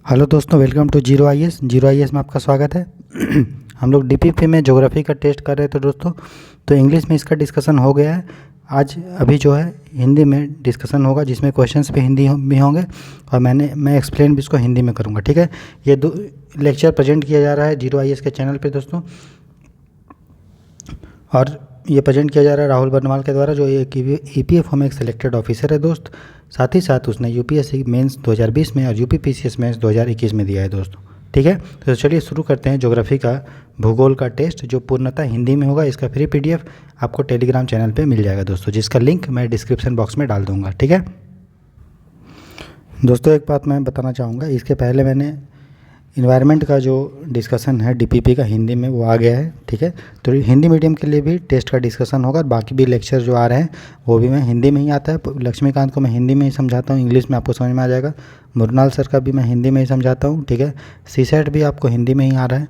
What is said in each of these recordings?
Hello दोस्तों, welcome to zero IAS में आपका स्वागत है। हम लोग डीपीपी में ज्योग्राफी का टेस्ट कर रहे थे दोस्तों, तो इंग्लिश में इसका डिस्कशन हो गया है। आज अभी जो है हिंदी में डिस्कशन होगा, जिसमें क्वेश्चंस भी हिंदी में होंगे और मैं एक्सप्लेन भी इसको हिंदी में करूँगा। ठीक है, ये दो लेक्चर प्रेजेंट किया जा रहा है जीरो आईएएस के चैनल पे दोस्तों, और ये प्रेजेंट किया जा रहा है राहुल बर्नवाल के द्वारा, जो एक ईपीएफओ में एक सिलेक्टेड ऑफिसर है दोस्त। साथ ही साथ उसने यूपीएससी मेंस 2020 में और यूपी पीसीएस मेंस 2021 में दिया है दोस्तों। ठीक है, तो चलिए शुरू करते हैं ज्योग्राफी का भूगोल का टेस्ट, जो पूर्णतः हिंदी में होगा। इसका फ्री पीडीएफ आपको टेलीग्राम चैनल पे मिल जाएगा दोस्तों, जिसका लिंक मैं डिस्क्रिप्शन बॉक्स में डाल दूँगा। ठीक है दोस्तों, एक बात मैं बताना चाहूँगा, इसके पहले मैंने इन्वायरमेंट का जो डिस्कशन है डीपीपी का हिंदी में वो आ गया है। ठीक है, तो हिंदी मीडियम के लिए भी टेस्ट का डिस्कशन होगा, और बाकी भी लेक्चर जो आ रहे हैं वो भी मैं हिंदी में ही आता है। लक्ष्मीकांत को मैं हिंदी में ही समझाता हूँ, इंग्लिश में आपको समझ में आ जाएगा। मुरनाल सर का भी मैं हिंदी में ही समझाता हूँ। ठीक है, सीसेट भी आपको हिंदी में ही आ रहा है।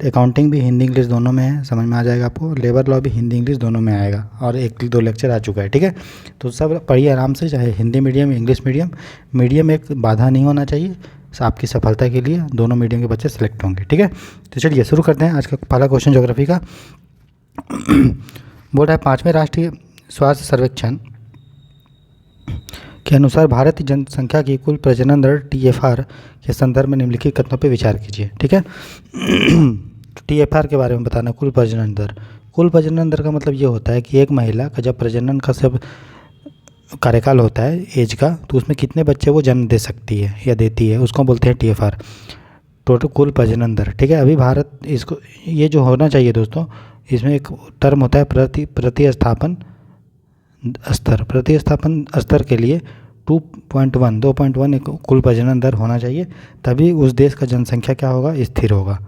अकाउंटिंग भी हिंदी इंग्लिश दोनों में है, समझ में आ जाएगा आपको। लेबर लॉ भी हिंदी इंग्लिश दोनों में आएगा, और एक दो लेक्चर आ चुका है। ठीक है, तो सब पढ़िए आराम से, चाहे हिंदी मीडियम इंग्लिश मीडियम एक बाधा नहीं होना चाहिए। आपकी सफलता के लिए दोनों मीडियम के बच्चे सेलेक्ट होंगे। ठीक है, तो चलिए शुरू करते हैं आज का पहला क्वेश्चन ज्योग्राफी का। बोल रहा है, 5वें राष्ट्रीय स्वास्थ्य सर्वेक्षण के अनुसार भारत की जनसंख्या की कुल प्रजनन दर TFR के संदर्भ में निम्नलिखित कथनों पर विचार कीजिए। ठीक है, तो TFR के बारे में बताना। कुल प्रजनन दर का मतलब ये होता है कि एक महिला का जब प्रजनन का सब कार्यकाल होता है एज का, तो उसमें कितने बच्चे वो जन्म दे सकती है या देती है, उसको बोलते हैं TFR, टोटल कुल प्रजनन दर। ठीक है, अभी भारत इसको ये जो होना चाहिए दोस्तों, इसमें एक टर्म होता है प्रतिस्थापन स्तर के लिए 2.1 एक कुल प्रजनन दर होना चाहिए, तभी उस देश का जनसंख्या क्या होगा, स्थिर होगा।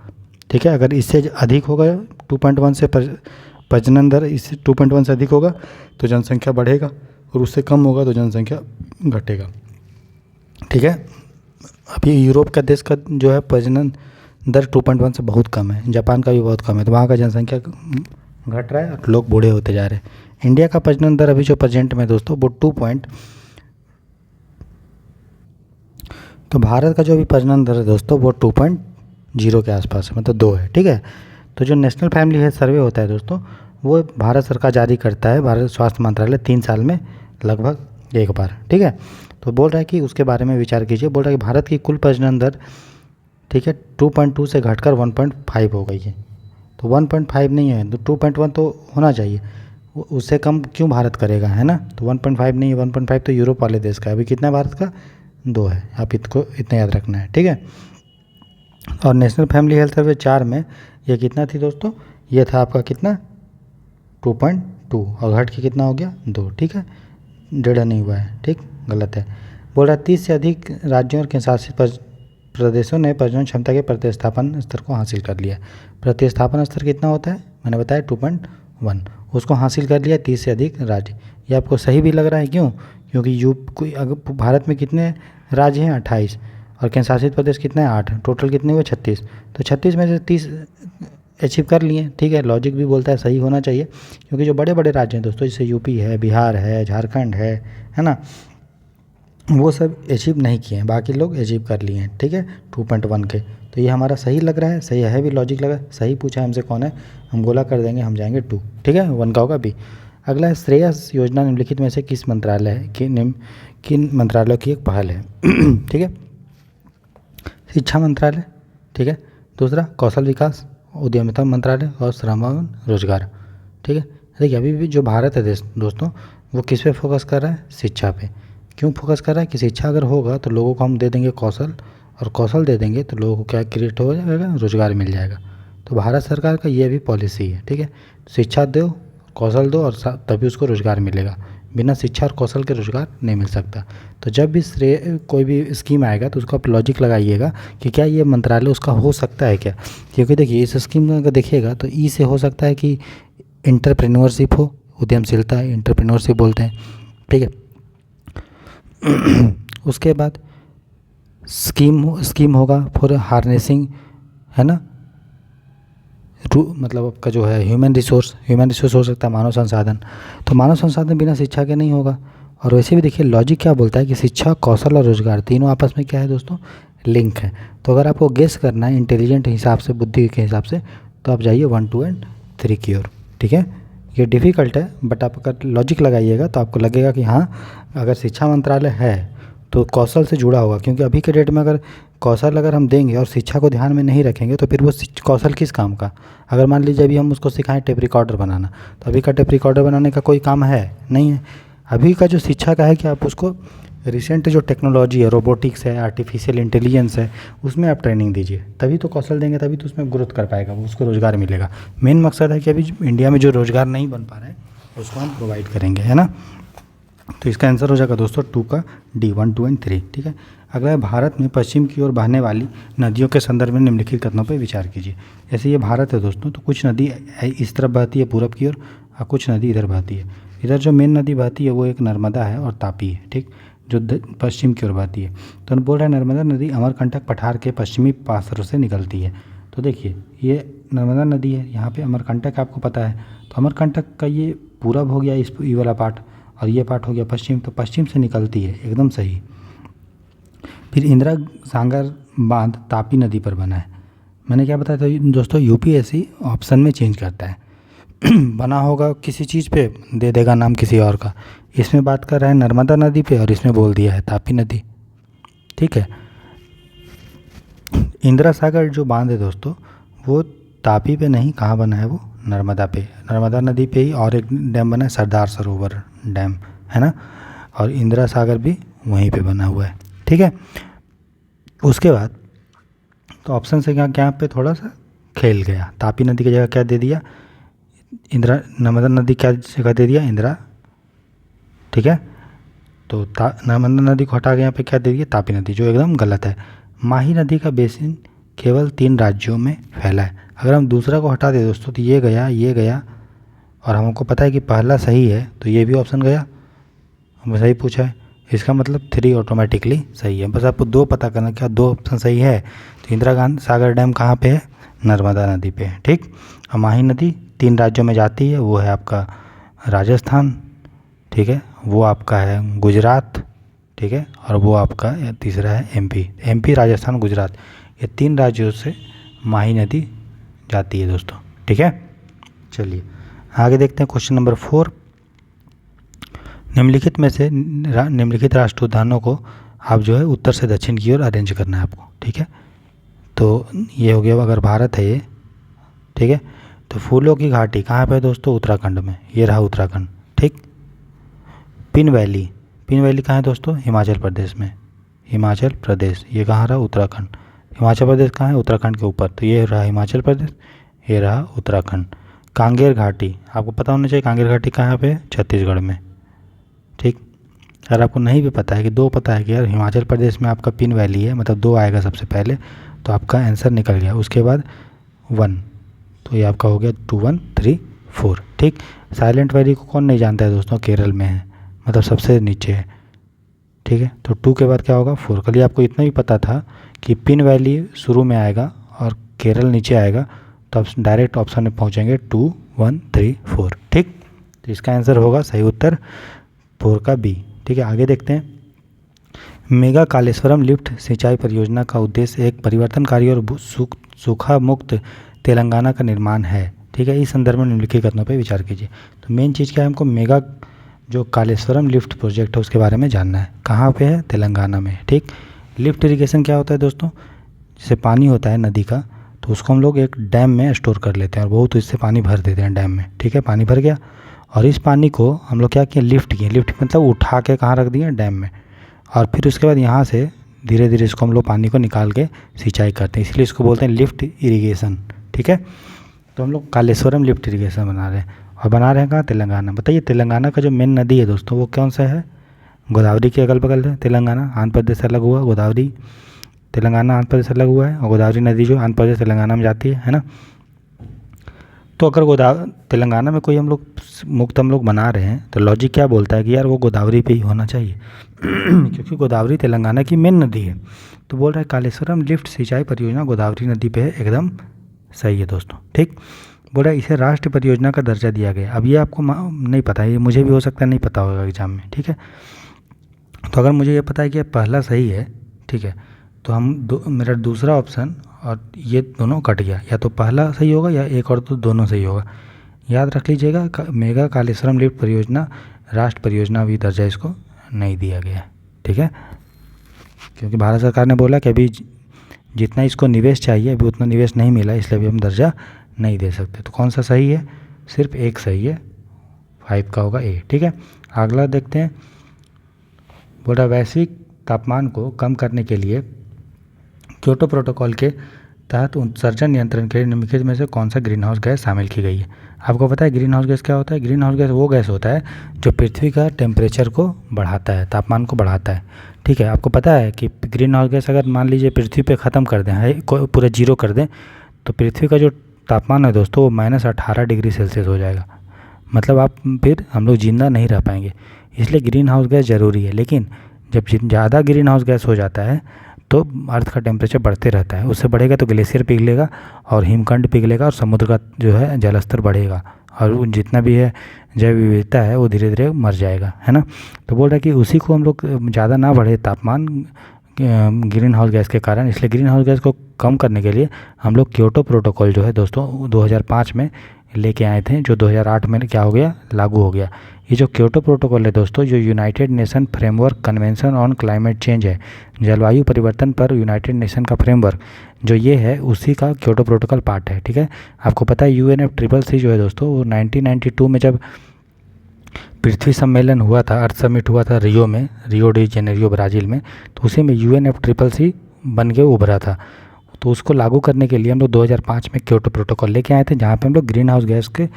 ठीक है, अगर इससे अधिक होगा 2.1 से प्रजनन दर इससे 2.1 से अधिक होगा तो जनसंख्या बढ़ेगा, और उससे कम होगा तो जनसंख्या घटेगा। ठीक है, अभी यूरोप का देश का जो है प्रजनन दर 2.1 से बहुत कम है, जापान का भी बहुत कम है, तो वहाँ का जनसंख्या घट रहा है और लोग बूढ़े होते जा रहे हैं। इंडिया का प्रजनन दर अभी जो प्रेजेंट में दोस्तों वो तो भारत का जो अभी प्रजनन दर है दोस्तों वो 2.0 के आसपास है, मतलब 2 है। ठीक है, तो जो नेशनल फैमिली हेल्थ सर्वे होता है दोस्तों, वो भारत सरकार जारी करता है, भारत स्वास्थ्य मंत्रालय 3 साल में लगभग एक बार। ठीक है, तो बोल रहा है कि उसके बारे में विचार कीजिए। बोल रहा है कि भारत की कुल प्रजनन दर, ठीक है, 2.2 से घटकर 1.5 हो गई है। तो 1.5 नहीं है तो 2.1 तो होना चाहिए, उससे कम क्यों भारत करेगा, है ना। तो 1.5 नहीं है, 1.5 तो यूरोप वाले देश का है। अभी कितना है भारत का, 2 है, आप इसको इतना याद रखना है। ठीक है, और नेशनल फैमिली हेल्थ सर्वे 4 में ये कितना थी दोस्तों, ये था आपका कितना 2.2, और घट के कितना हो गया 2। ठीक है, 1.5 नहीं हुआ है, ठीक, गलत है। बोल रहा है 30 से अधिक राज्यों और केंद्रशासित प्रदेशों ने प्रजनन क्षमता के प्रतिस्थापन स्तर को हासिल कर लिया। प्रतिस्थापन स्तर कितना होता है, मैंने बताया 2.1, उसको हासिल कर लिया 30 से अधिक राज्य। ये आपको सही भी लग रहा है, क्यों, क्योंकि अगर भारत में कितने राज्य हैं 28, और केंद्रशासित प्रदेश कितने हैं 8, टोटल कितने हुए 36, तो 36 में से 30 अचीव कर लिए। ठीक है, लॉजिक भी बोलता है सही होना चाहिए, क्योंकि जो बड़े बड़े राज्य हैं दोस्तों, जैसे यूपी है, बिहार है, झारखंड है ना, वो सब अचीव नहीं किए हैं, बाकी लोग अचीव कर लिए हैं। ठीक है, 2.1 के, तो ये हमारा सही लग रहा है, सही है भी, लॉजिक लगा, सही पूछा है हमसे कौन है, हम गोला कर देंगे, हम जाएंगे 2। ठीक है, 1 का होगा बी। अगला है, श्रेयस योजना निम्नलिखित में से किस मंत्रालय है किन मंत्रालयों की एक पहल है। ठीक है, शिक्षा मंत्रालय, ठीक है, दूसरा कौशल विकास उद्यमिता मंत्रालय, और श्रम एवं रोजगार। ठीक है, देखिए अभी भी जो भारत है देश दोस्तों, वो किस पे फोकस कर रहा है, शिक्षा पे। क्यों फोकस कर रहा है कि शिक्षा अगर होगा तो लोगों को हम दे देंगे कौशल, और कौशल दे देंगे तो लोगों को क्या क्रिएट हो जाएगा, रोजगार मिल जाएगा। तो भारत सरकार का ये भी पॉलिसी है। ठीक है, शिक्षा दो, कौशल दो, और तभी उसको रोजगार मिलेगा। बिना शिक्षा और कौशल के रोजगार नहीं मिल सकता। तो जब भी कोई भी स्कीम आएगा तो उसको आप लॉजिक लगाइएगा कि क्या ये मंत्रालय उसका हो सकता है क्या, क्योंकि देखिए इस स्कीम में अगर देखिएगा तो ई से हो सकता है कि एंटरप्रेन्योरशिप हो, उद्यमशीलता एंटरप्रेन्योरशिप बोलते हैं। ठीक है, उसके बाद स्कीम होगा फॉर हार्नेसिंग, है ना, मतलब आपका जो है ह्यूमन रिसोर्स हो सकता है, मानव संसाधन। तो मानव संसाधन बिना शिक्षा के नहीं होगा। और वैसे भी देखिए लॉजिक क्या बोलता है कि शिक्षा, कौशल और रोजगार तीनों आपस में क्या है दोस्तों, लिंक है। तो अगर आपको गेस करना है इंटेलिजेंट हिसाब से, बुद्धि के हिसाब से, तो आप जाइए 1, 2 एंड 3 की ओर। ठीक है, ये डिफ़िकल्ट है बट आप अगर लॉजिक लगाइएगा तो आपको लगेगा कि हाँ, अगर शिक्षा मंत्रालय है तो कौशल से जुड़ा होगा, क्योंकि अभी के डेट में अगर कौशल अगर हम देंगे और शिक्षा को ध्यान में नहीं रखेंगे तो फिर वो कौशल किस काम का। अगर मान लीजिए अभी हम उसको सिखाएं टेप रिकॉर्डर बनाना, तो अभी का टेप रिकॉर्डर बनाने का कोई काम है नहीं है। अभी का जो शिक्षा का है कि आप उसको रिसेंट जो टेक्नोलॉजी है, रोबोटिक्स है, आर्टिफिशियल इंटेलिजेंस है, उसमें आप ट्रेनिंग दीजिए, तभी तो कौशल देंगे, तभी तो उसमें ग्रोथ कर पाएगा, वो उसको रोज़गार मिलेगा। मेन मकसद है कि अभी इंडिया में जो रोज़गार नहीं बन पा रहा है उसको हम प्रोवाइड करेंगे, है ना। तो इसका आंसर हो जाएगा दोस्तों 2 का डी, 1, 2 एंड 3। ठीक है, अगला है भारत में पश्चिम की ओर बहने वाली नदियों के संदर्भ में निम्नलिखित कथनों पर विचार कीजिए। जैसे ये भारत है दोस्तों, तो कुछ नदी इस तरफ बहती है पूरब की ओर, और कुछ नदी इधर बहती है। इधर जो मेन नदी बहती है वो एक नर्मदा है और तापी है, ठीक, जो पश्चिम की ओर बहती है। तो बोल रहा है नर्मदा नदी अमरकंटक पठार के पश्चिमी पार्श्व से निकलती है। तो देखिए ये नर्मदा नदी है, यहाँ पे अमरकंटक आपको पता है, तो अमरकंटक का ये पूरब हो गया, इस ये वाला पार्ट, और ये पार्ट हो गया पश्चिम, तो पश्चिम से निकलती है, एकदम सही। फिर इंदिरा सागर बांध तापी नदी पर बना है। मैंने क्या बताया था दोस्तों, यूपीएससी ऑप्शन में चेंज करता है बना होगा किसी चीज़ पे, दे देगा नाम किसी और का। इसमें बात कर रहा है नर्मदा नदी पे और इसमें बोल दिया है तापी नदी। ठीक है, इंदिरा सागर जो बांध है दोस्तों वो तापी पे नहीं, कहाँ बना है वो, नर्मदा पे, नर्मदा नदी पे ही। और एक डैम बना है सरदार सरोवर डैम, है ना, और इंदिरा सागर भी वहीं पे बना हुआ है। ठीक है, उसके बाद तो ऑप्शन से क्या पे थोड़ा सा खेल गया, तापी नदी की जगह क्या दे दिया, इंदिरा, नर्मदा नदी क्या जगह दे दिया, इंदिरा। ठीक है, तो नर्मदा नदी को हटा के यहाँ पे क्या दे दिया, तापी नदी, जो एकदम गलत है। माही नदी का बेसिन केवल 3 राज्यों में फैला है। अगर हम दूसरा को हटा दें दोस्तों तो ये गया, और हमको पता है कि पहला सही है तो ये भी ऑप्शन गया, हमें सही पूछा है, इसका मतलब 3 ऑटोमेटिकली सही है। बस आपको 2 पता करना, क्या 2 ऑप्शन सही है। तो इंदिरा गांधी सागर डैम कहाँ पे है, नर्मदा नदी पे है। ठीक, और माही नदी 3 राज्यों में जाती है, वो है आपका राजस्थान, ठीक है, वो आपका है गुजरात, ठीक है, और वो आपका तीसरा है एमपी, राजस्थान, गुजरात, ये 3 राज्यों से माही नदी जाती है दोस्तों। ठीक है, चलिए आगे देखते हैं क्वेश्चन नंबर 4। निम्नलिखित में से निम्नलिखित राष्ट्रीय उद्यानों को आप जो है उत्तर से दक्षिण की ओर अरेंज करना है आपको। ठीक है, तो ये हो गया अगर भारत है ये, ठीक है, तो फूलों की घाटी कहाँ पे है दोस्तों, उत्तराखंड में, ये रहा उत्तराखंड। ठीक, पिन वैली कहाँ है दोस्तों, हिमाचल प्रदेश में, हिमाचल प्रदेश, ये कहाँ रहा, उत्तराखंड। हिमाचल प्रदेश कहाँ है, उत्तराखंड के ऊपर, तो ये रहा हिमाचल प्रदेश, ये रहा उत्तराखंड। कांगेर घाटी आपको पता होना चाहिए, कांगेर घाटी कहाँ पे, छत्तीसगढ़ में। ठीक, अगर आपको नहीं भी पता है कि 2 पता है कि यार हिमाचल प्रदेश में आपका पिन वैली है, मतलब 2 आएगा सबसे पहले, तो आपका आंसर निकल गया। उसके बाद 1, तो ये आपका हो गया 2, 1, 3, 4। ठीक, साइलेंट वैली को कौन नहीं जानता है दोस्तों, केरल में है, मतलब सबसे नीचे है। ठीक है, तो 2 के बाद क्या होगा, 4। कल आपको इतना भी पता था कि पिन वैली शुरू में आएगा और केरल नीचे आएगा, तो आप डायरेक्ट ऑप्शन में पहुंचेंगे 2, 1, 3, 4। ठीक, तो इसका आंसर होगा सही उत्तर 4 का बी। ठीक है, आगे देखते हैं। मेगा कालेश्वरम लिफ्ट सिंचाई परियोजना का उद्देश्य एक परिवर्तनकारी और सूखा मुक्त तेलंगाना का निर्माण है। ठीक है, इस संदर्भ में निम्नलिखित कथनों पर विचार कीजिए। तो मेन चीज़ क्या है, हमको मेगा जो कालेश्वरम लिफ्ट प्रोजेक्ट है उसके बारे में जानना है, कहाँ पे है, तेलंगाना में। ठीक, लिफ्ट इरिगेशन क्या होता है दोस्तों, जैसे पानी होता है नदी का, तो उसको हम लोग एक डैम में स्टोर कर लेते हैं और बहुत इससे पानी भर देते हैं डैम में। ठीक है, पानी भर गया और इस पानी को हम लोग क्या किए, लिफ्ट किए, लिफ्ट मतलब उठा के कहाँ रख दिए, डैम में, और फिर उसके बाद यहाँ से धीरे धीरे इसको हम लोग पानी को निकाल के सिंचाई करते हैं, इसलिए इसको बोलते हैं लिफ्ट इरीगेशन। ठीक है, तो हम लोग कालेश्वरम लिफ्ट इरीगेशन बना रहे हैं, और बना रहे हैं कहाँ, तेलंगाना। बताइए तेलंगाना का जो मेन नदी है दोस्तों वो कौन सा है, गोदावरी के अगल बगल है तेलंगाना, आंध्र प्रदेश से अलग हुआ, गोदावरी तेलंगाना आंध्र प्रदेश से अलग हुआ है, और गोदावरी नदी जो आंध्र प्रदेश तेलंगाना में जाती है ना। तो अगर तेलंगाना में कोई हम लोग मुक्त हम लोग बना रहे हैं तो लॉजिक क्या बोलता है कि यार वो गोदावरी पे ही होना चाहिए क्योंकि गोदावरी तेलंगाना की मेन नदी है। तो बोल रहा है कालेश्वरम लिफ्ट सिंचाई परियोजना गोदावरी नदी पे है, एकदम सही है दोस्तों। ठीक, बोल रहा है इसे राष्ट्रीय परियोजना का दर्जा दिया गया। अब ये आपको नहीं पता है, ये मुझे भी हो सकता है नहीं पता होगा एग्जाम में। ठीक है, तो अगर मुझे ये पता है कि पहला सही है, ठीक है, तो मेरा दूसरा ऑप्शन और ये दोनों कट गया, या तो पहला सही होगा या एक और तो दोनों सही होगा। याद रख लीजिएगा, मेगा कालेश्वरम लिफ्ट परियोजना राष्ट्र परियोजना भी दर्जा इसको नहीं दिया गया है, ठीक है, क्योंकि भारत सरकार ने बोला कि अभी जितना इसको निवेश चाहिए अभी उतना निवेश नहीं मिला, इसलिए अभी हम दर्जा नहीं दे सकते। तो कौन सा सही है? सिर्फ एक सही है, 5 का होगा ए, ठीक है। अगला देखते हैं, बोल रहा वैश्विक तापमान को कम करने के लिए क्योटो प्रोटोकॉल के तहत उत्सर्जन नियंत्रण के लिए निम्नलिखित में से कौन सा ग्रीन हाउस गैस शामिल की गई है? आपको पता है ग्रीन हाउस गैस क्या होता है? ग्रीन हाउस गैस वो गैस होता है जो पृथ्वी का टेम्परेचर को बढ़ाता है, तापमान को बढ़ाता है, ठीक है। आपको पता है कि ग्रीन हाउस गैस अगर मान लीजिए पृथ्वी पे ख़त्म कर दें, है पूरा जीरो कर दें, तो पृथ्वी का जो तापमान है दोस्तों वो -18 डिग्री सेल्सियस हो जाएगा। मतलब आप फिर हम लोग जिंदा नहीं रह पाएंगे, इसलिए ग्रीन हाउस गैस ज़रूरी है। लेकिन जब ज़्यादा ग्रीन हाउस गैस हो जाता है तो अर्थ का टेम्परेचर बढ़ते रहता है, उससे बढ़ेगा तो ग्लेशियर पिघलेगा और हिमखंड पिघलेगा और समुद्र का जो है जलस्तर बढ़ेगा और जितना भी है जैव विविधता है वो धीरे धीरे मर जाएगा, है ना। तो बोल रहा है कि उसी को हम लोग ज़्यादा ना बढ़े तापमान ग्रीन हाउस गैस के कारण, इसलिए ग्रीन हाउस गैस को कम करने के लिए हम लोग क्योटो प्रोटोकॉल जो है दोस्तों 2005 में लेके आए थे, जो 2008 में क्या हो गया, लागू हो गया। ये जो क्योटो प्रोटोकॉल है दोस्तों, जो United nation framework convention on climate change है, जलवायु परिवर्तन पर यूनाइटेड नेशन का फ्रेमवर्क जो ये है उसी का क्योटो प्रोटोकॉल पार्ट है, ठीक है। आपको पता है UNFCCC जो है दोस्तों वो 1992 में जब पृथ्वी सम्मेलन हुआ था, अर्थ समिट हुआ था रियो में, रियो डी जेनेरियो ब्राज़ील में, तो उसी में UNFCCC बन के उभरा था। तो उसको लागू करने के लिए हम लोग 2005 में क्योटो प्रोटोकॉल लेके आए थे, जहाँ पे हम लोग ग्रीन हाउस गैस के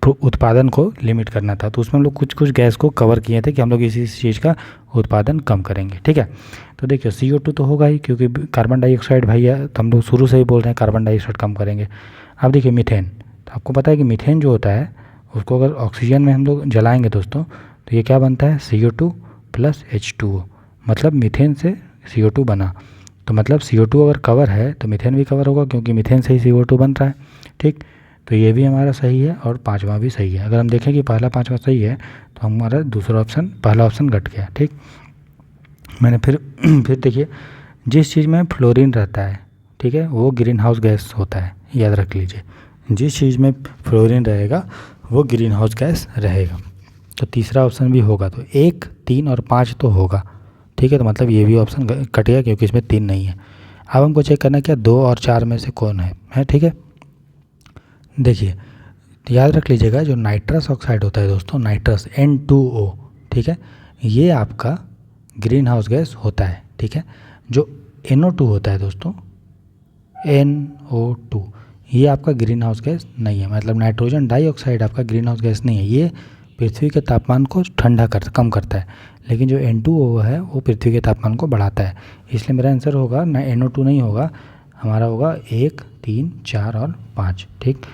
उत्पादन को लिमिट करना था। तो उसमें हम लोग कुछ कुछ गैस को कवर किए थे कि हम लोग इसी चीज़ का उत्पादन कम करेंगे, ठीक है। तो देखिए CO2 तो होगा ही, क्योंकि कार्बन डाइऑक्साइड भाई है, तो हम लोग शुरू से ही बोल रहे हैं कार्बन डाइऑक्साइड कम करेंगे। अब देखिए मीथेन, तो आपको पता है कि मीथेन जो होता है उसको अगर ऑक्सीजन में हम लोग जलाएंगे दोस्तों तो ये क्या बनता है, CO2 + H2O, मतलब मीथेन से CO2 बना। तो मतलब CO2 अगर कवर है तो मीथेन भी कवर होगा, क्योंकि मीथेन से ही CO2 बन रहा है, ठीक। तो ये भी हमारा सही है और पाँचवा भी सही है। अगर हम देखें कि पहला पाँचवा सही है तो हमारा दूसरा ऑप्शन, पहला ऑप्शन घट गया, ठीक। मैंने फिर देखिए, जिस चीज़ में फ्लोरीन रहता है, ठीक है, वो ग्रीन हाउस गैस होता है, याद रख लीजिए। जिस चीज़ में फ्लोरीन रहेगा वो ग्रीन हाउस गैस रहेगा। तो तीसरा ऑप्शन भी होगा, तो 1, 3 और 5 तो होगा, ठीक है। तो मतलब ये भी ऑप्शन कट गया क्योंकि इसमें 3 नहीं है। अब हमको चेक करना क्या 2 और 4 में से कौन है, ठीक है। देखिए याद रख लीजिएगा, जो नाइट्रस ऑक्साइड होता है दोस्तों, नाइट्रस N2O, ठीक है, ये आपका ग्रीन हाउस गैस होता है, ठीक है। जो NO2 होता है दोस्तों, NO2, ये आपका ग्रीन हाउस गैस नहीं है। मतलब नाइट्रोजन डाइऑक्साइड आपका ग्रीन हाउस गैस नहीं है, ये पृथ्वी के तापमान को कम करता है। लेकिन जो N2O है वो पृथ्वी के तापमान को बढ़ाता है। इसलिए मेरा आंसर होगा ना, NO2 नहीं होगा, हमारा होगा 1, 3, 4 और 5, ठीक।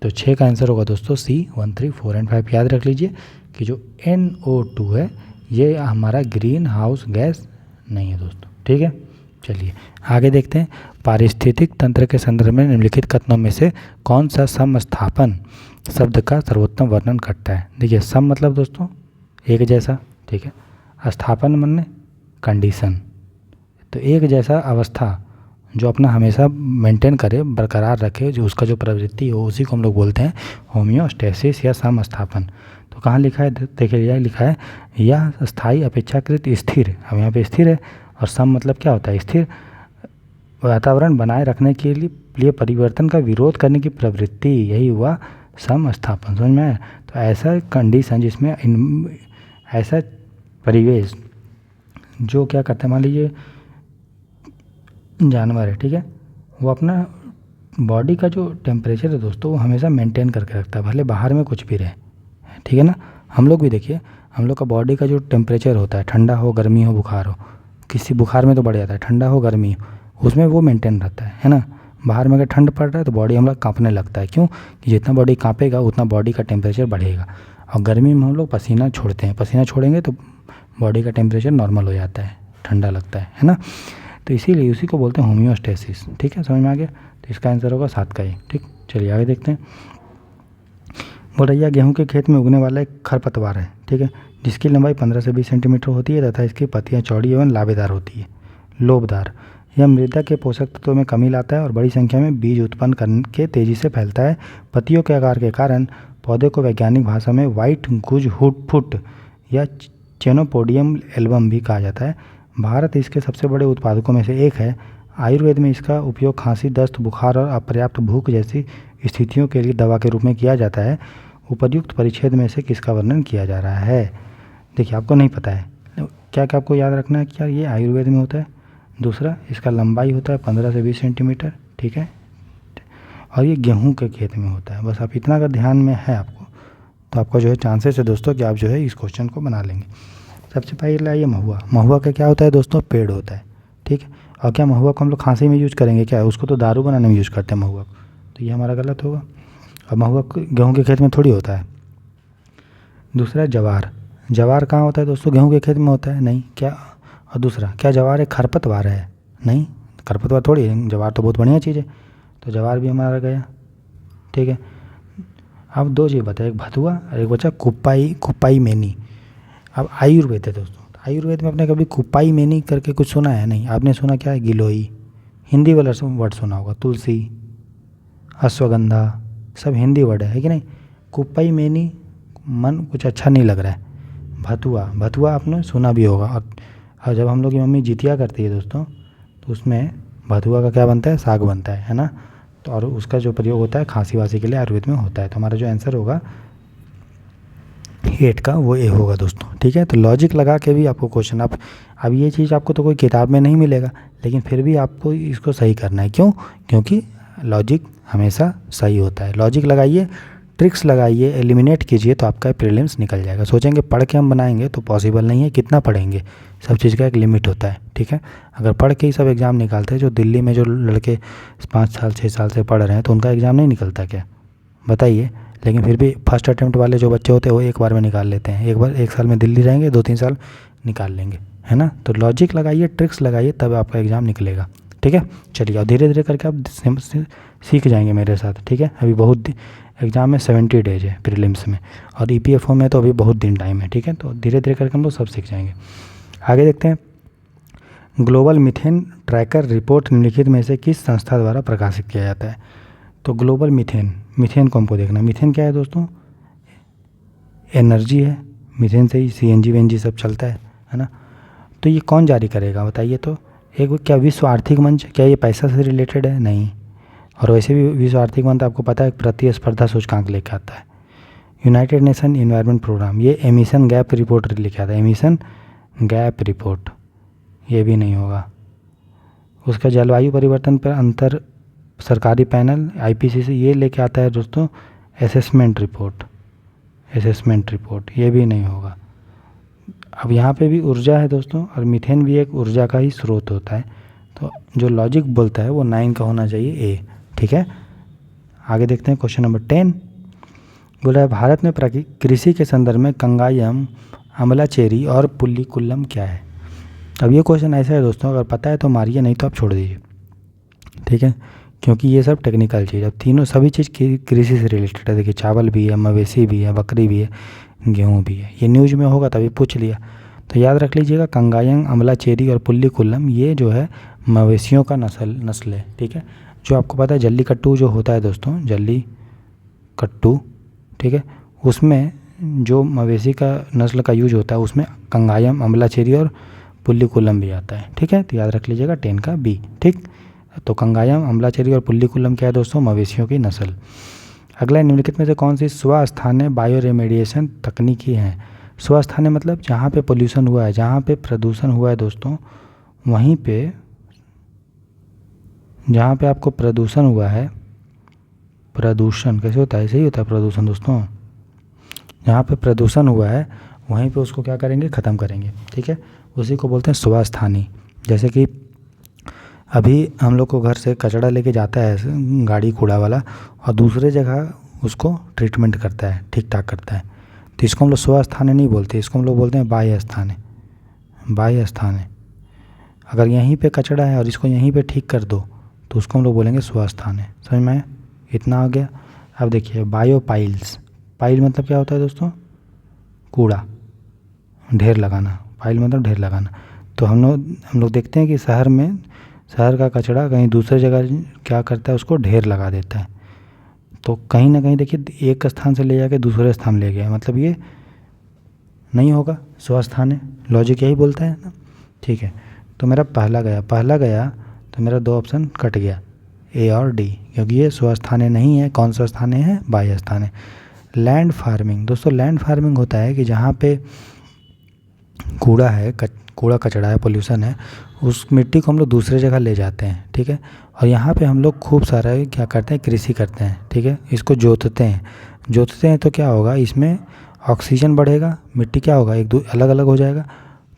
तो 6 का आंसर होगा दोस्तों C, 1, 3, 4 और 5। याद रख लीजिए कि जो NO2 है ये हमारा ग्रीन हाउस गैस नहीं है दोस्तों, ठीक है। चलिए आगे देखते हैं, पारिस्थितिक तंत्र के संदर्भ में निम्नलिखित कथनों में से कौन सा समस्थापन शब्द का सर्वोत्तम वर्णन करता है? देखिए सम मतलब दोस्तों एक जैसा, ठीक है। स्थापन माने कंडीशन, तो एक जैसा अवस्था जो अपना हमेशा मेंटेन करे, बरकरार रखे, जो उसका जो प्रवृत्ति हो उसी को हम लोग बोलते हैं होम्योस्टेसिस या समस्थापन। तो कहाँ लिखा है, देखिए यह लिखा है, यह स्थायी अपेक्षाकृत स्थिर, अब यहाँ पे स्थिर है, और सम मतलब क्या होता है, स्थिर वातावरण बनाए रखने के लिए परिवर्तन का विरोध करने की प्रवृत्ति, यही हुआ समस्थापन। समझ में आया? तो ऐसा कंडीशन जिसमें ऐसा परिवेश जो क्या करते हैं, मान लीजिए जानवर है, ठीक है, वो अपना बॉडी का जो टेम्परेचर है दोस्तों वो हमेशा मेंटेन करके रखता है, भले बाहर में कुछ भी रहे, ठीक है ना। हम लोग भी देखिए, हम लोग का बॉडी का जो टेम्परेचर होता है, ठंडा हो, गर्मी हो, बुखार हो, किसी बुखार में तो बढ़ जाता है, ठंडा हो, गर्मी हो, उसमें वो मेंटेन रहता है ना। बाहर में अगर ठंड पड़ रहा है तो बॉडी हम लोग काँपने लगता है, क्यों कि जितना बॉडी काँपेगा उतना बॉडी का टेम्परेचर बढ़ेगा। और गर्मी में हम लोग पसीना छोड़ते हैं, पसीना छोड़ेंगे तो बॉडी का टेम्परेचर नॉर्मल हो जाता है, ठंडा लगता है ना। तो इसीलिए उसी को बोलते हैं होम्योस्टेसिस, ठीक है, समझ में आ गया। तो इसका आंसर होगा 7 का ही, ठीक। चलिए आगे देखते हैं। बोल रही है गेहूँ के खेत में उगने वाला एक खरपतवार है, ठीक है, जिसकी लंबाई 15 से 20 सेंटीमीटर होती है तथा इसकी पत्तियाँ चौड़ी एवं लाभेदार होती है। लोबदार, यह मृदा के पोषक तत्वों में कमी लाता है और बड़ी संख्या में बीज उत्पन्न करके तेजी से फैलता है। पत्तियों के आकार के कारण पौधे को वैज्ञानिक भाषा में व्हाइट गुज फुट या चेनोपोडियम एल्बम भी कहा जाता है। भारत इसके सबसे बड़े उत्पादकों में से एक है। आयुर्वेद में इसका उपयोग खांसी, दस्त, बुखार और अपर्याप्त भूख जैसी स्थितियों के लिए दवा के रूप में किया जाता है। उपर्युक्त परिच्छेद में से किसका वर्णन किया जा रहा है? देखिए, आपको नहीं पता है, क्या क्या आपको याद रखना है कि यार ये आयुर्वेद में होता है। दूसरा, इसका लंबाई होता है 15 से 20 सेंटीमीटर, ठीक है, और ये गेहूं के खेत में होता है। बस आप इतना अगर ध्यान में है आपको, तो आपका जो है चांसेस है दोस्तों कि आप जो है इस क्वेश्चन को बना लेंगे। सबसे पहले आइए महुआ। महुआ का क्या होता है दोस्तों? पेड़ होता है, ठीक है। और क्या महुआ को हम लोग खांसी में यूज़ करेंगे? क्या उसको तो दारू बनाने में यूज़ करते हैं महुआ को, तो ये हमारा गलत होगा। और महुआ गेहूं के खेत में थोड़ी होता है। दूसरा, जवार। जवार कहाँ होता है दोस्तों? गेहूं के खेत में होता है, नहीं। क्या? और दूसरा, क्या जवार एक खरपतवार है? नहीं, खरपतवार थोड़ी है, जवार तो बहुत बढ़िया चीज़ है। तो जवार भी हमारा गया, ठीक है। अब दो चीज़ बताए, एक भथुआ और एक बचा कुप्पाई मेनी। अब आयुर्वेद है दोस्तों, आयुर्वेद में आपने कभी कुप्पाई मेनी करके कुछ सुना है? नहीं। आपने सुना क्या है? गिलोई। हिंदी वाला वर्ड सुना होगा, तुलसी, अश्वगंधा, सब हिंदी वर्ड है कि नहीं? कुप्पाई मेनी मन कुछ अच्छा नहीं लग रहा है। भथुआ आपने सुना भी होगा। और जब हम लोग की मम्मी जितिया करती है दोस्तों, तो उसमें भथुआ का क्या बनता है? साग बनता है ना। तो और उसका जो प्रयोग होता है खांसी वासी के लिए आयुर्वेद में होता है। तो हमारा जो आंसर होगा 8 का वो ए होगा दोस्तों, ठीक है। तो लॉजिक लगा के भी आपको क्वेश्चन, अब ये चीज़ आपको तो कोई किताब में नहीं मिलेगा, लेकिन फिर भी आपको इसको सही करना है। क्यों? क्योंकि लॉजिक हमेशा सही होता है। लॉजिक लगाइए, ट्रिक्स लगाइए, एलिमिनेट कीजिए, तो आपका प्रीलिम्स निकल जाएगा। सोचेंगे पढ़ के हम बनाएंगे तो पॉसिबल नहीं है। कितना पढ़ेंगे? सब चीज़ का एक लिमिट होता है, ठीक है। अगर पढ़ के ही सब एग्ज़ाम निकालते हैं, जो दिल्ली में जो लड़के 5 साल 6 साल से पढ़ रहे हैं, तो उनका एग्ज़ाम नहीं निकलता क्या? बताइए। लेकिन फिर भी फर्स्ट अटैम्प्ट वाले जो बच्चे होते हैं वो एक बार में निकाल लेते हैं। एक साल में दिल्ली रहेंगे, 2-3 साल निकाल लेंगे, है ना। तो लॉजिक लगाइए, ट्रिक्स लगाइए, तब आपका एग्ज़ाम निकलेगा, ठीक है। चलिए, और धीरे धीरे करके आप सीख जाएंगे मेरे साथ, ठीक है। अभी बहुत एग्ज़ाम में 70 डेज है प्रीलिम्स में, और EPFO में तो अभी बहुत दिन टाइम है, ठीक है। तो धीरे धीरे करके हम लोग सब सीख जाएंगे। आगे देखते हैं। ग्लोबल मीथेन ट्रैकर रिपोर्ट निम्नलिखित में से किस संस्था द्वारा प्रकाशित किया जाता है? तो ग्लोबल मीथेन को हमको देखना है। मीथेन क्या है दोस्तों? एनर्जी है। मीथेन से ही CNG WNG सब चलता है ना। तो ये कौन जारी करेगा बताइए? तो एक, क्या विश्व आर्थिक मंच, क्या ये पैसा से रिलेटेड है? नहीं। और वैसे भी विश्व आर्थिक मंच आपको पता है प्रतिस्पर्धा सूचकांक लेके आता है। यूनाइटेड नेशन इन्वायरमेंट प्रोग्राम, ये एमिशन गैप रिपोर्ट लेके आता है, एमिशन गैप रिपोर्ट, ये भी नहीं होगा। उसका जलवायु परिवर्तन पर अंतर सरकारी पैनल IPCC, ये लेके आता है दोस्तों असेसमेंट रिपोर्ट, ये भी नहीं होगा। अब यहाँ पे भी ऊर्जा है दोस्तों, और मीथेन भी एक ऊर्जा का ही स्रोत होता है। तो जो लॉजिक बोलता है वो 9 का होना चाहिए, ए, ठीक है। आगे देखते हैं क्वेश्चन नंबर 10। बोला है भारत में कृषि के संदर्भ में कंगायम, अमलाचेरी और पुल्लिकुलम क्या है? अब ये क्वेश्चन ऐसा है दोस्तों, अगर पता है तो मारिए, नहीं तो आप छोड़ दीजिए, ठीक है। क्योंकि ये सब टेक्निकल चीज़, अब तीनों सभी चीज़ कृषि से रिलेटेड है। देखिए, चावल भी है, मवेशी भी है, बकरी भी है, गेहूँ भी है। ये न्यूज़ में होगा तभी पूछ लिया, तो याद रख लीजिएगा। कंगायम, अमलाचेरी और पुल्लिकुलम ये जो है मवेशियों का नस्ल है, ठीक है। जो आपको पता है जल्लीकट्टू जो होता है दोस्तों, जल्लीकट्टू, ठीक है, उसमें जो मवेशी का नस्ल का यूज होता है उसमें कंगायम, अमलाचेरी और पुल्लिकुलम भी आता है, ठीक है। तो याद रख लीजिएगा 10 का बी, ठीक। तो कंगायम, अमलाचेरी और पुल्लिकुलम क्या है दोस्तों? मवेशियों की नस्ल। अगला, निम्नलिखित में से कौन सी स्वस्थानीय बायो रेमेडिएशन तकनीकी है? स्वस्थानीय मतलब जहाँ पे पोल्यूशन हुआ है, जहाँ पे प्रदूषण हुआ है दोस्तों, वहीं पे, जहाँ पे आपको प्रदूषण हुआ है, प्रदूषण कैसे होता है? ऐसे ही होता है प्रदूषण दोस्तों। जहाँ पे प्रदूषण हुआ है वहीं पे उसको क्या करेंगे? ख़त्म करेंगे, ठीक है। उसी को बोलते हैं स्वस्थानी। जैसे कि अभी हम लोग को घर से कचरा लेके जाता है गाड़ी कूड़ा वाला, और दूसरे जगह उसको ट्रीटमेंट करता है, ठीक ठाक करता है, तो इसको हम लोग स्वस्थानी नहीं बोलते, इसको हम लोग बोलते हैं बाह्य स्थान है। अगर यहीं पे कचरा है और इसको यहीं पे ठीक कर दो तो उसको हम लोग बोलेंगे स्वस्थान है। समझ में आया? इतना आ गया। अब देखिए, बायोपाइल्स, पाइल मतलब क्या होता है दोस्तों? कूड़ा, ढेर लगाना। पाइल मतलब ढेर लगाना। तो हम लोग देखते हैं कि शहर का कचरा कहीं दूसरी जगह क्या करता है, उसको ढेर लगा देता है। तो कहीं ना कहीं देखिए एक स्थान से ले जाके दूसरे स्थान ले गया, मतलब ये नहीं होगा, स्वस्थान है, लॉजिक यही बोलता है ना। ठीक है, तो मेरा पहला गया तो मेरा 2 ऑप्शन कट गया, ए और डी, क्योंकि ये स्वस्थाने नहीं है। कौन सा स्थान है? बाह्य स्थान है। लैंड फार्मिंग, दोस्तों लैंड फार्मिंग होता है कि जहाँ पे कूड़ा कचरा है, पोल्यूशन है, उस मिट्टी को हम लोग दूसरे जगह ले जाते हैं। ठीक है, और यहाँ पे हम लोग खूब सारा क्या करते हैं, कृषि करते हैं। ठीक है, इसको जोतते हैं तो क्या होगा, इसमें ऑक्सीजन बढ़ेगा, मिट्टी क्या होगा, अलग अलग हो जाएगा,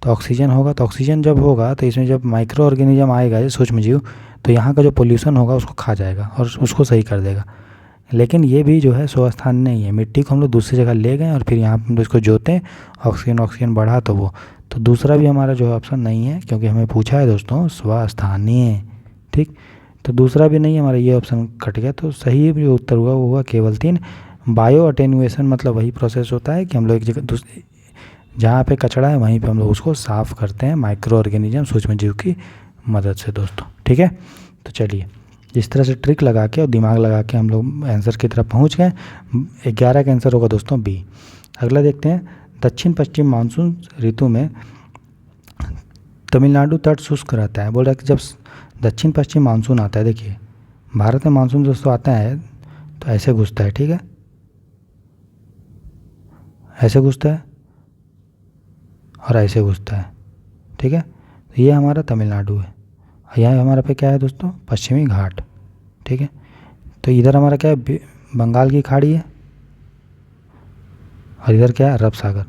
तो ऑक्सीजन होगा। तो ऑक्सीजन जब होगा तो इसमें जब माइक्रो ऑर्गेनिज्म आएगा, ये सूक्ष्म जीव, तो यहाँ का जो पोल्यूशन होगा उसको खा जाएगा और उसको सही कर देगा। लेकिन ये भी जो है स्वस्थान नहीं है, मिट्टी को हम लोग दूसरी जगह ले गए और फिर यहाँ हम लोग इसको जोतें, ऑक्सीजन बढ़ा तो दूसरा भी हमारा जो है ऑप्शन नहीं है, क्योंकि हमें पूछा है दोस्तों स्वस्थानीय। ठीक, तो दूसरा भी नहीं है हमारा, ये ऑप्शन कट गया। तो सही जो उत्तर हुआ वो हुआ केवल 3, बायो अटेन्युएशन। मतलब वही प्रोसेस होता है कि हम लोग एक जगह जहाँ पे कचरा है वहीं पे हम लोग उसको साफ़ करते हैं माइक्रो ऑर्गेनिज्म, सूक्ष्म जीव की मदद से दोस्तों। ठीक है, तो चलिए इस तरह से ट्रिक लगा के और दिमाग लगा के हम लोग आंसर की तरफ पहुँच गए। 11 का आंसर होगा दोस्तों बी। अगला देखते हैं, दक्षिण पश्चिम मानसून ऋतु में तमिलनाडु तट शुष्क रहता है। बोल रहा है कि जब दक्षिण पश्चिम मानसून आता है, देखिए भारत में मानसून दोस्तों आता है तो ऐसे घुसता है। ठीक है, ऐसे घुसता है और ऐसे घुसता है। ठीक है, तो ये हमारा तमिलनाडु है, यहाँ हमारा पे क्या है दोस्तों, पश्चिमी घाट। ठीक है, तो इधर हमारा क्या है, बंगाल की खाड़ी है और इधर क्या है, अरब सागर।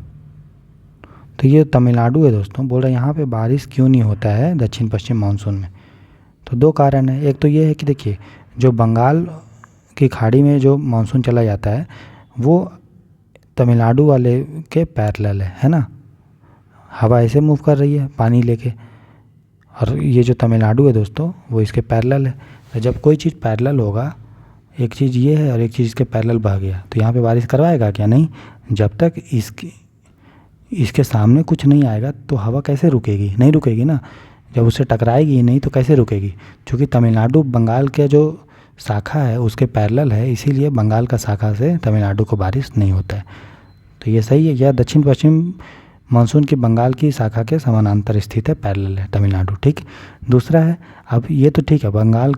तो ये तमिलनाडु है दोस्तों। बोल रहे यहाँ पे बारिश क्यों नहीं होता है दक्षिण पश्चिम मानसून में? तो 2 कारण है। एक तो ये है कि देखिए जो बंगाल की खाड़ी में जो मानसून चला जाता है वो तमिलनाडु वाले के पैरेलल है ना, हवा ऐसे मूव कर रही है पानी लेके, और ये जो तमिलनाडु है दोस्तों वो इसके पैरेलल है। तो जब कोई चीज़ पैरेलल होगा, एक चीज़ ये है और एक चीज़ इसके पैरेलल बह गया, तो यहाँ पे बारिश करवाएगा क्या? नहीं। जब तक इसके सामने कुछ नहीं आएगा तो हवा कैसे रुकेगी? नहीं रुकेगी ना, जब उससे टकराएगी ही नहीं तो कैसे रुकेगी? क्योंकि तमिलनाडु बंगाल के जो शाखा है उसके पैरेलल है, इसीलिए बंगाल का शाखा से तमिलनाडु को बारिश नहीं होता है। तो ये सही है, यह दक्षिण पश्चिम मानसून की बंगाल की शाखा के समानांतर स्थित है, पैरेलल है तमिलनाडु। ठीक, दूसरा है, अब ये तो ठीक है बंगाल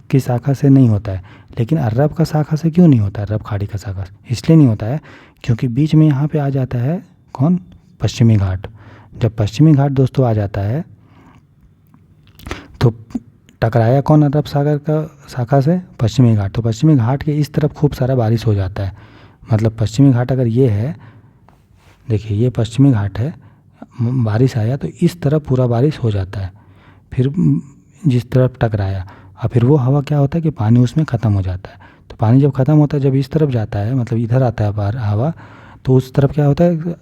की शाखा से नहीं होता है, लेकिन अरब का शाखा से क्यों नहीं होता है? अरब खाड़ी का शाखा इसलिए नहीं होता है क्योंकि बीच में यहाँ पे आ जाता है कौन? पश्चिमी घाट। जब पश्चिमी घाट दोस्तों आ जाता है तो टकराया कौन अरब सागर का शाखा से? पश्चिमी घाट। तो पश्चिमी घाट के इस तरफ खूब सारा बारिश हो जाता है। मतलब पश्चिमी घाट अगर ये है, देखिए ये पश्चिमी घाट है, बारिश आया तो इस तरफ पूरा बारिश हो जाता है, फिर जिस तरफ टकराया और फिर वो हवा क्या होता है कि पानी उसमें ख़त्म हो जाता है। तो पानी जब ख़त्म होता है, जब इस तरफ जाता है, मतलब इधर आता है बाहर हवा, तो उस तरफ क्या होता है,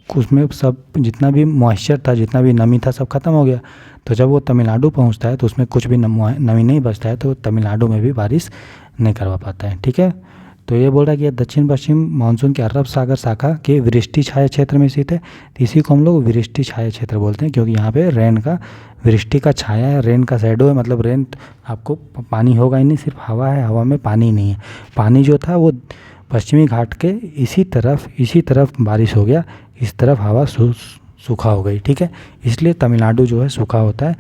उसमें सब जितना भी मॉइस्चर था, जितना भी नमी था, सब खत्म हो गया। तो जब वो तमिलनाडु पहुंचता है तो उसमें कुछ भी नमी नहीं बचता है, तो तमिलनाडु में भी बारिश नहीं करवा पाता है। ठीक है, तो ये बोल रहा है कि दक्षिण पश्चिम मानसून के अरब सागर शाखा के वृष्टि छाया क्षेत्र में स्थित है। तो इसी को हम लोग वृष्टि छाया क्षेत्र बोलते हैं, क्योंकि यहाँ पे वृष्टि का छाया है, रेन का शैडो है। मतलब रेन आपको पानी होगा ही नहीं, सिर्फ हवा है, हवा में पानी नहीं है। पानी जो था वो पश्चिमी घाट के इसी तरफ बारिश हो गया, इस तरफ हवा सूखा हो गई। ठीक है, इसलिए तमिलनाडु जो है सूखा होता है।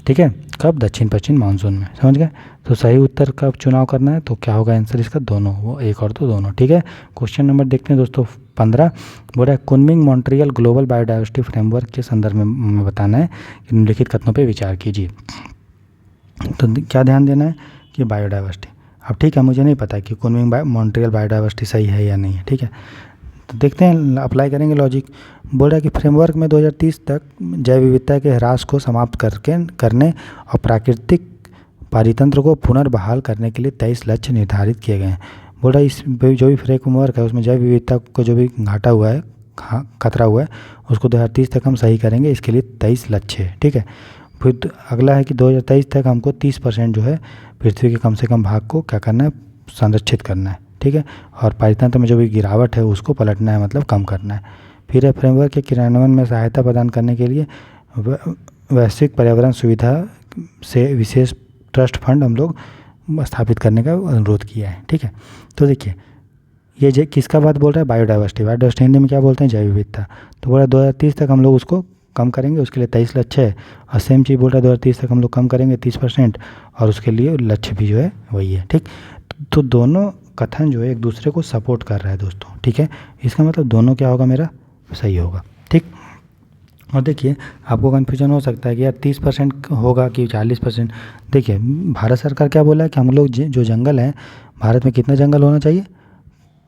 ठीक है, कब? दक्षिण पश्चिम मानसून में। समझ गए? तो सही उत्तर कब चुनाव करना है, तो क्या होगा आंसर इसका? दोनों, वो एक और दो दोनों। ठीक है, क्वेश्चन नंबर देखते हैं दोस्तों 15। बोल रहा है Kunming Montreal global biodiversity framework के संदर्भ में बताना है कि निम्नलिखित कथनों पर विचार कीजिए। तो क्या ध्यान देना है कि बायोडाइवर्सिटी, अब ठीक है मुझे नहीं पता कि कुनमिंग मॉन्ट्रियल बायोडाइवर्सिटी सही है या नहीं है। ठीक है, तो देखते हैं, अप्लाई करेंगे लॉजिक। बोल रहा है कि फ्रेमवर्क में 2030 तक जैव विविधता के ह्रास को समाप्त करने और प्राकृतिक पारितंत्र को पुनर्बहाल करने के लिए 23 लक्ष्य निर्धारित किए गए हैं। बोल रहा है इस जो भी फ्रेमवर्क है उसमें जैव विविधता को जो भी घाटा हुआ है, खतरा हुआ है, उसको 2030 तक हम सही करेंगे। इसके लिए 23 लक्ष्य है। ठीक है, फिर अगला है कि 2023 तक हमको 30% जो है पृथ्वी के कम से कम भाग को क्या करना है? संरक्षित करना है। ठीक है, और पारितंत्र में जो भी गिरावट है उसको पलटना है, मतलब कम करना है। फिर है फ्रेमवर्क के क्रियान्वयन में सहायता प्रदान करने के लिए वैश्विक पर्यावरण सुविधा से विशेष ट्रस्ट फंड हम लोग स्थापित करने का अनुरोध किया है। ठीक है, तो देखिए ये किसका बात बोल रहा है, बायोडाइवर्सिटी। बायोडाइवर्सिटी हिंदी में क्या बोलते हैं, जैव विविधता। तो बोला 2030 तक हम लोग उसको कम करेंगे, उसके लिए 23 लक्ष्य है। और सेम चीज़ बोल रहा है 2030 तक हम लोग कम करेंगे 30%, और उसके लिए लक्ष्य भी जो है वही है। ठीक, तो दोनों कथन जो है एक दूसरे को सपोर्ट कर रहा है दोस्तों। ठीक है, इसका मतलब दोनों क्या होगा, मेरा सही होगा। ठीक, और देखिए आपको कन्फ्यूजन हो सकता है कि यार 30% होगा कि 40%। देखिए भारत सरकार क्या बोला है कि हम लोग जो जंगल है, भारत में कितना जंगल होना चाहिए,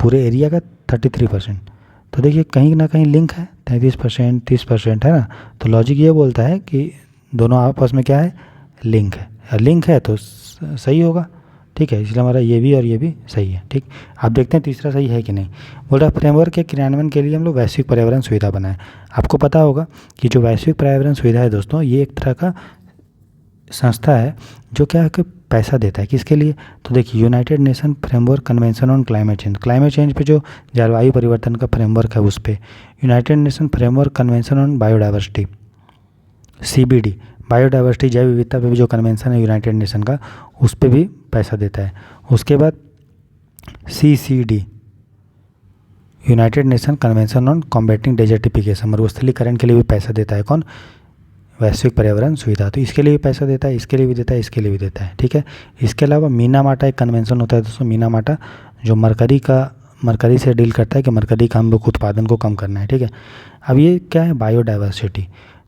पूरे एरिया का 33%। तो देखिए कहीं ना कहीं लिंक है, 33% 30% है ना। तो लॉजिक ये बोलता है कि दोनों आपस में क्या है, लिंक है। लिंक है तो सही होगा। ठीक है, इसलिए हमारा ये भी और ये भी सही है। ठीक, आप देखते हैं तीसरा सही है कि नहीं। बोल रहा है फ्रेमवर्क के क्रियान्वयन के लिए हम लोग वैश्विक पर्यावरण सुविधा बनाए। आपको पता होगा कि जो वैश्विक पर्यावरण सुविधा है दोस्तों, ये एक तरह का संस्था है जो क्या है कि पैसा देता है। किसके लिए, तो देखिए United nation framework convention on climate change. Climate change पे जो जलवायु परिवर्तन का फ्रेमवर्क है उस पर, United nation framework convention on biodiversity CBD, biodiversity जैव विविधता पे भी जो कन्वेंशन है यूनाइटेड नेशन का, उस पर भी पैसा देता है। उसके बाद CCD, United nation convention on combating desertification, मरुस्थलीकरण के लिए भी पैसा देता है। कौन, वैश्विक पर्यावरण सुविधा। तो इसके लिए भी पैसा देता है, इसके लिए भी देता है, इसके लिए भी देता है। ठीक है, इसके अलावा मीनामाटा एक कन्वेंशन होता है दोस्तों, मीनामाटा, जो मरकरी से डील करता है कि मरकरी का हम लोग उत्पादन को कम करना है। ठीक है, अब ये क्या है, बायोडाइवर्सिटी।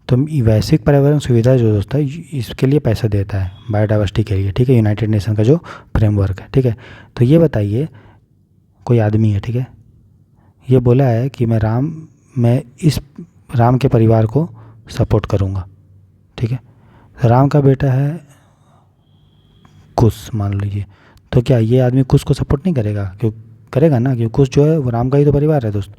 तो वैश्विक पर्यावरण सुविधा जो दोस्तों इसके लिए पैसा देता है, बायोडाइवर्सिटी के लिए। ठीक है, यूनाइटेड नेशन का जो फ्रेमवर्क है। ठीक है, तो ये बताइए कोई आदमी है, ठीक है, ये बोला है कि मैं इस राम के परिवार को सपोर्ट करूँगा। ठीक है, राम का बेटा है कुश मान लीजिए, तो क्या ये आदमी कुश को सपोर्ट नहीं करेगा, क्यों करेगा ना, क्योंकि कुश जो है वो राम का ही तो परिवार है दोस्त।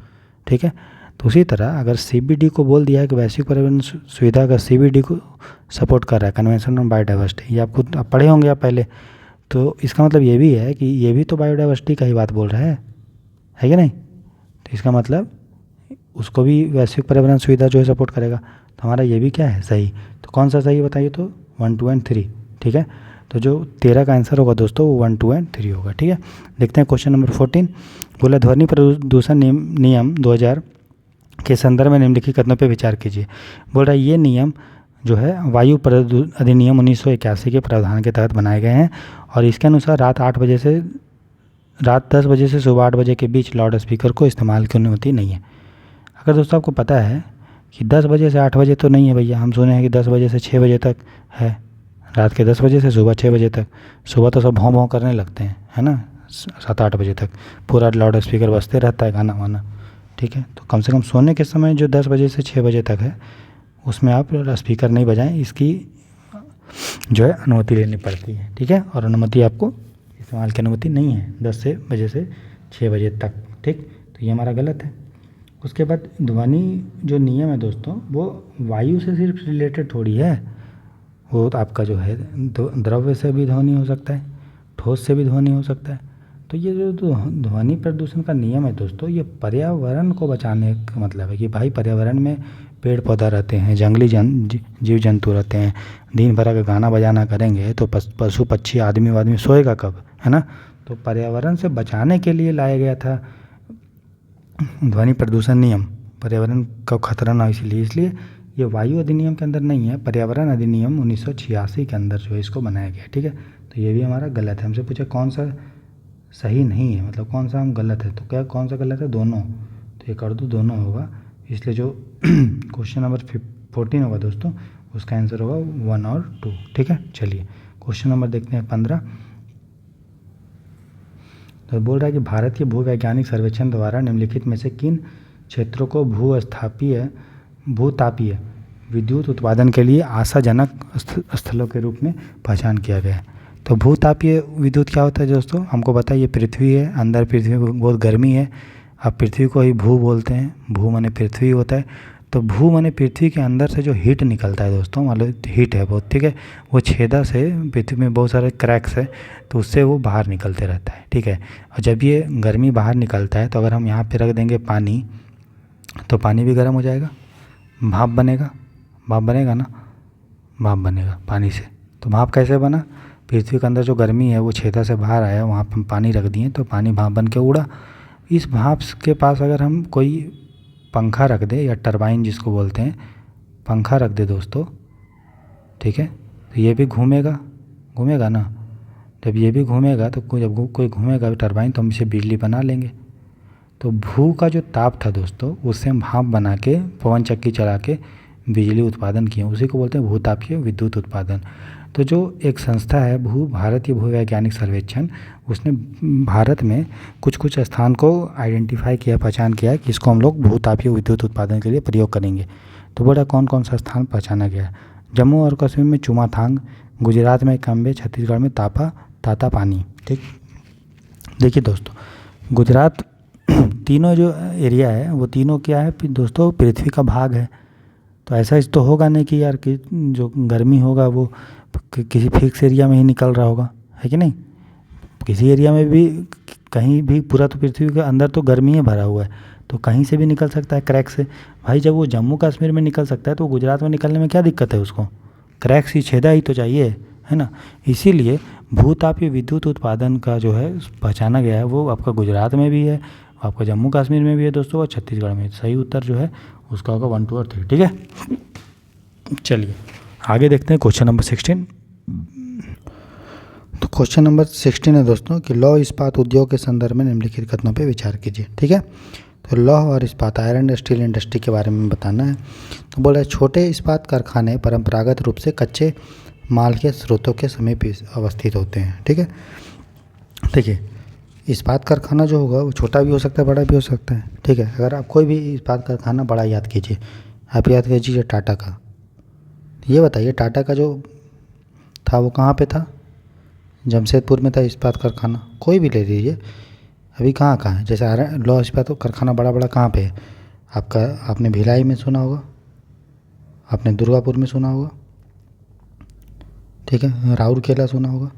ठीक है, तो उसी तरह अगर CBD को बोल दिया है कि वैश्विक पर्यावरण सुविधा का CBD को सपोर्ट कर रहा है, कन्वेंशन ऑन बायोडाइवर्सिटी, ये आप पढ़े होंगे आप पहले। तो इसका मतलब ये भी है कि ये भी तो बायोडाइवर्सिटी का ही बात बोल रहा है कि नहीं। तो इसका मतलब उसको भी वैश्विक पर्यावरण सुविधा जो है सपोर्ट करेगा। तो हमारा ये भी क्या है, सही। तो कौन सा सही बताइए, तो 1, 2 एंड 3। ठीक है, तो जो 13 का आंसर होगा दोस्तों वो 1, 2 एंड 3 होगा। ठीक है, देखते हैं क्वेश्चन नंबर 14। बोला ध्वनि प्रदूषण नियम 2000 के संदर्भ में निम्नलिखित कथनों पर विचार कीजिए। बोल रहा है ये नियम जो है वायु अधिनियम 1981 के प्रावधान के तहत बनाए गए हैं, और इसके अनुसार रात 10 बजे से सुबह 8 बजे के बीच लाउड स्पीकर को इस्तेमाल की अनुमति नहीं है। अगर दोस्तों आपको पता है कि 10 बजे से 8 बजे तो नहीं है भैया, हम सुने हैं कि 10 बजे से 6 बजे तक है, रात के 10 बजे से सुबह 6 बजे तक। सुबह तो सब भौं भौं करने लगते हैं, है ना, 7-8 बजे तक पूरा लाउड स्पीकर बजते रहता है, गाना वाना। ठीक है, तो कम से कम सोने के समय जो 10 बजे से 6 बजे तक है उसमें आप स्पीकर नहीं बजाएं, इसकी जो है अनुमति लेनी पड़ती है। ठीक है, और अनुमति आपको इस्तेमाल की अनुमति नहीं है 10 बजे से 6 बजे तक। ठीक, तो ये हमारा गलत है। उसके बाद ध्वनि जो नियम है दोस्तों वो वायु से सिर्फ रिलेटेड थोड़ी है, वो तो आपका जो है द्रव्य से भी ध्वनि हो सकता है, ठोस से भी ध्वनि हो सकता है। तो ये जो ध्वनि प्रदूषण का नियम है दोस्तों, ये पर्यावरण को बचाने का मतलब है कि भाई पर्यावरण में पेड़ पौधा रहते हैं, जंगली जीव जंतु रहते हैं। दिन भर अगर गाना बजाना करेंगे तो पशु पक्षी आदमी सोएगा कब, है ना। तो पर्यावरण से बचाने के लिए लाया गया था ध्वनि प्रदूषण नियम, पर्यावरण का खतरा ना इसलिए ये वायु अधिनियम के अंदर नहीं है, पर्यावरण अधिनियम 1986 के अंदर जो है इसको बनाया गया। ठीक है, तो ये भी हमारा गलत है। हमसे पूछा कौन सा सही नहीं है, मतलब कौन सा हम गलत है, तो क्या कौन सा गलत है, दोनों। तो ये कर दो, दोनों होगा। इसलिए जो क्वेश्चन नंबर 14 होगा दोस्तों उसका आंसर होगा 1 और 2। ठीक है, चलिए क्वेश्चन नंबर देखते हैं 15। तो बोल रहा है कि भारतीय भूवैज्ञानिक सर्वेक्षण द्वारा निम्नलिखित में से किन क्षेत्रों को भूतापीय विद्युत उत्पादन के लिए आशाजनक स्थलों के रूप में पहचान किया गया है। तो भूतापीय विद्युत क्या होता है दोस्तों, हमको पता है ये पृथ्वी है, अंदर पृथ्वी में बहुत गर्मी है, अब पृथ्वी को ही भू बोलते हैं, भू माने पृथ्वी होता है। तो भू माने पृथ्वी के अंदर से जो हीट निकलता है दोस्तों, मतलब हीट है बहुत, ठीक है, वो छेदा से पृथ्वी में बहुत सारे क्रैक्स है तो उससे वो बाहर निकलते रहता है। ठीक है, और जब ये गर्मी बाहर निकलता है तो अगर हम यहाँ पे रख देंगे पानी, तो पानी भी गर्म हो जाएगा, भाप बनेगा, भाप बनेगा ना, भाप बनेगा पानी से। तो भाप कैसे बना, पृथ्वी के अंदर जो गर्मी है वो छेदा से बाहर आया, वहाँ पर हम पानी रख दिए तो पानी भाप बन के उड़ा। इस भाप के पास अगर हम कोई पंखा रख दे या टरबाइन जिसको बोलते हैं, पंखा रख दे दोस्तों, ठीक है, तो ये भी घूमेगा, घूमेगा ना। जब ये भी घूमेगा तो जब कोई घूमेगा टरबाइन तो हम इसे बिजली बना लेंगे। तो भू का जो ताप था दोस्तों, उससे हम भाप बना के पवन चक्की चला के बिजली उत्पादन किए, उसी को बोलते हैं भूतापीय विद्युत उत्पादन। तो जो एक संस्था है भारतीय भूवैज्ञानिक सर्वेक्षण, उसने भारत में कुछ कुछ स्थान को आइडेंटिफाई किया, पहचान किया कि इसको हम लोग भूतापीय विद्युत उत्पादन के लिए प्रयोग करेंगे। तो बोला कौन कौन सा स्थान पहचाना गया, जम्मू और कश्मीर में चुमाथांग, गुजरात में कंबे, छत्तीसगढ़ में ताता पानी। ठीक, देखिए दोस्तों, गुजरात तीनों जो एरिया है वो तीनों क्या है दोस्तों, पृथ्वी का भाग है। तो ऐसा इस तो होगा नहीं कि यार कि जो गर्मी होगा वो किसी फिक्स एरिया में ही निकल रहा होगा, है कि नहीं। किसी एरिया में भी कहीं भी, पूरा तो पृथ्वी के अंदर तो गर्मी ही भरा हुआ है, तो कहीं से भी निकल सकता है क्रैक से। भाई जब वो जम्मू कश्मीर में निकल सकता है तो गुजरात में निकलने में क्या दिक्कत है उसको, क्रैक से छेदा ही तो चाहिए, है ना। इसीलिए भूतापीय विद्युत उत्पादन का जो है पहचाना गया है वो आपका गुजरात में भी है, आपका जम्मू कश्मीर में भी है दोस्तों, और छत्तीसगढ़ में। सही उत्तर जो है उसका होगा 1, 2 और 3, ठीक है। चलिए आगे देखते हैं क्वेश्चन नंबर 16। तो क्वेश्चन नंबर 16 है दोस्तों कि लौह इस्पात उद्योग के संदर्भ में निम्नलिखित कथनों पे विचार कीजिए, ठीक है। तो लौह और इस्पात, आयरन स्टील इंडस्ट्री के बारे में बताना है। तो बोला छोटे इस्पात कारखाने परंपरागत रूप से कच्चे माल के स्रोतों के समीप अवस्थित होते हैं, ठीक है। देखिए इस्पात कारखाना जो होगा वो छोटा भी हो सकता है, बड़ा भी हो सकता है, ठीक है। अगर आप कोई भी इस्पात कारखाना बड़ा याद कीजिए, आप याद कीजिए टाटा का। ये बताइए टाटा का जो था वो कहाँ पे था, जमशेदपुर में था इस्पात कारखाना, कोई भी ले लीजिए। अभी कहाँ कहाँ है, जैसे आयरन लौह इस्पात कारखाना बड़ा बड़ा कहाँ पे है आपका, आपने भिलाई में सुना होगा, आपने दुर्गापुर में सुना होगा, ठीक है, राउरकेला सुना होगा।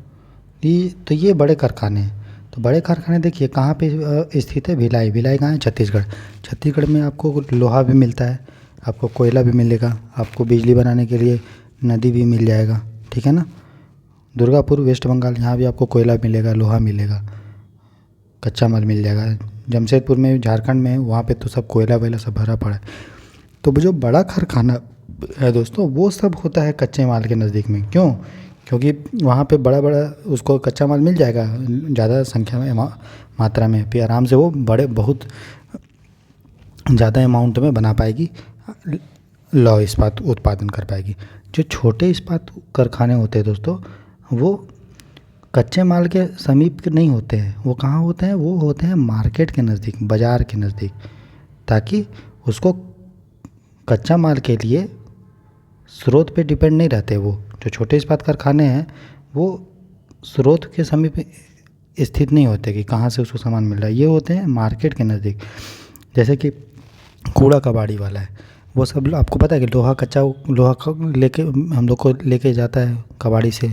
ये बड़े कारखाने हैं। तो बड़े कारखाने देखिए कहाँ पे स्थित है, भिलाई। भिलाई कहाँ है, छत्तीसगढ़। छत्तीसगढ़ में आपको लोहा भी मिलता है, आपको कोयला भी मिलेगा, आपको बिजली बनाने के लिए नदी भी मिल जाएगा, ठीक है ना। दुर्गापुर वेस्ट बंगाल, यहाँ भी आपको कोयला मिलेगा, लोहा मिलेगा, कच्चा माल मिल जाएगा। जमशेदपुर में झारखंड में, वहाँ पे तो सब कोयला वोयला सब भरा पड़ा है। तो जो बड़ा कारखाना है दोस्तों वो सब होता है कच्चे माल के नज़दीक में। क्यों, क्योंकि वहाँ पे बड़ा बड़ा उसको कच्चा माल मिल जाएगा ज़्यादा संख्या में, मात्रा में, फिर आराम से वो बड़े बहुत ज़्यादा अमाउंट में बना पाएगी, लौह इस्पात उत्पादन कर पाएगी। जो छोटे इस्पात कारखाने होते हैं दोस्तों वो कच्चे माल के समीप नहीं होते हैं, वो कहाँ होते हैं, वो होते हैं मार्केट के नज़दीक, बाज़ार के नज़दीक, ताकि उसको कच्चा माल के लिए स्रोत पे डिपेंड नहीं रहते। वो जो छोटे इस्पात कारखाने हैं वो स्रोत के समीप स्थित नहीं होते कि कहाँ से उसको सामान मिल रहा है, ये होते हैं मार्केट के नज़दीक। जैसे कि कूड़ा कबाड़ी वाला है, वो सब आपको पता है कि कच्चा लोहा लेके हम लोग को लेके जाता है, कबाड़ी से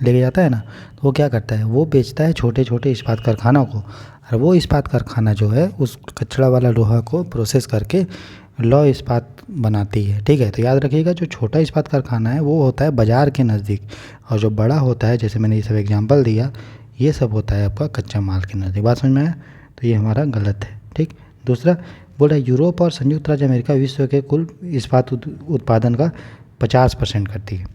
लेके जाता है ना, तो वो क्या करता है, वो बेचता है छोटे छोटे इस्पात कारखानों को, और वो इस्पात कारखाना जो है उस कचरा वाला लोहा को प्रोसेस करके लौह इस्पात बनाती है, ठीक है। तो याद रखिएगा जो छोटा इस्पात कारखाना है वो होता है बाज़ार के नज़दीक, और जो बड़ा होता है, जैसे मैंने ये सब एग्जांपल दिया, ये सब होता है आपका कच्चा माल के नज़दीक। बात समझ में आया, तो ये हमारा गलत है, ठीक। दूसरा बोला यूरोप और संयुक्त राज्य अमेरिका विश्व के कुल इस्पात उत्पादन का 50% करती है।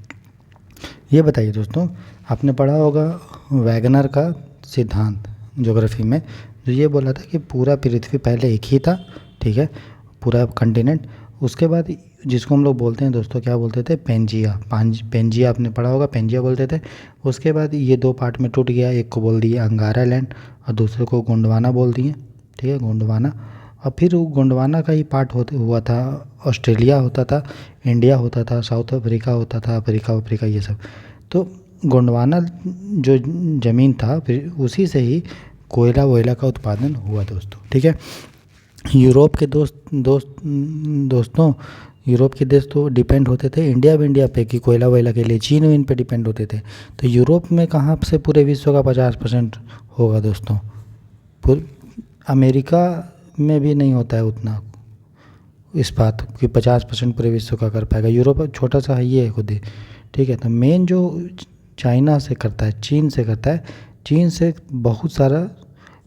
ये बताइए दोस्तों, आपने पढ़ा होगा वैगनर का सिद्धांत ज्योग्राफी में, जो ये बोला था कि पूरा पृथ्वी पहले एक ही था, ठीक है, पूरा कंटिनेंट। उसके बाद जिसको हम लोग बोलते हैं दोस्तों, क्या बोलते थे, पेंजिया। पेंजिया आपने पढ़ा होगा, पेंजिया बोलते थे। उसके बाद ये 2 पार्ट में टूट गया, एक को बोल दिए अंगारा लैंड और दूसरे को गोंडवाना बोल दिए, ठीक है, गोंडवाना। और फिर वो गोंडवाना का ही पार्ट हुआ था, ऑस्ट्रेलिया होता था, इंडिया होता था, साउथ अफ्रीका होता था, अफ्रीका ये सब। तो गोंडवाना जो ज़मीन था फिर उसी से ही कोयला वोयला का उत्पादन हुआ दोस्तों, ठीक है। यूरोप के दोस्तों यूरोप के देश तो डिपेंड होते थे इंडिया पे कि कोयला वोयला के लिए, चीन वीन पे डिपेंड होते थे। तो यूरोप में कहाँ से पूरे विश्व का 50% होगा दोस्तों, अमेरिका में भी नहीं होता है उतना, इस्पात की 50% पूरे विश्व का कर पाएगा। यूरोप छोटा सा है ये खुद ही, ठीक है। तो मेन जो चाइना से करता है, चीन से करता है, चीन से बहुत सारा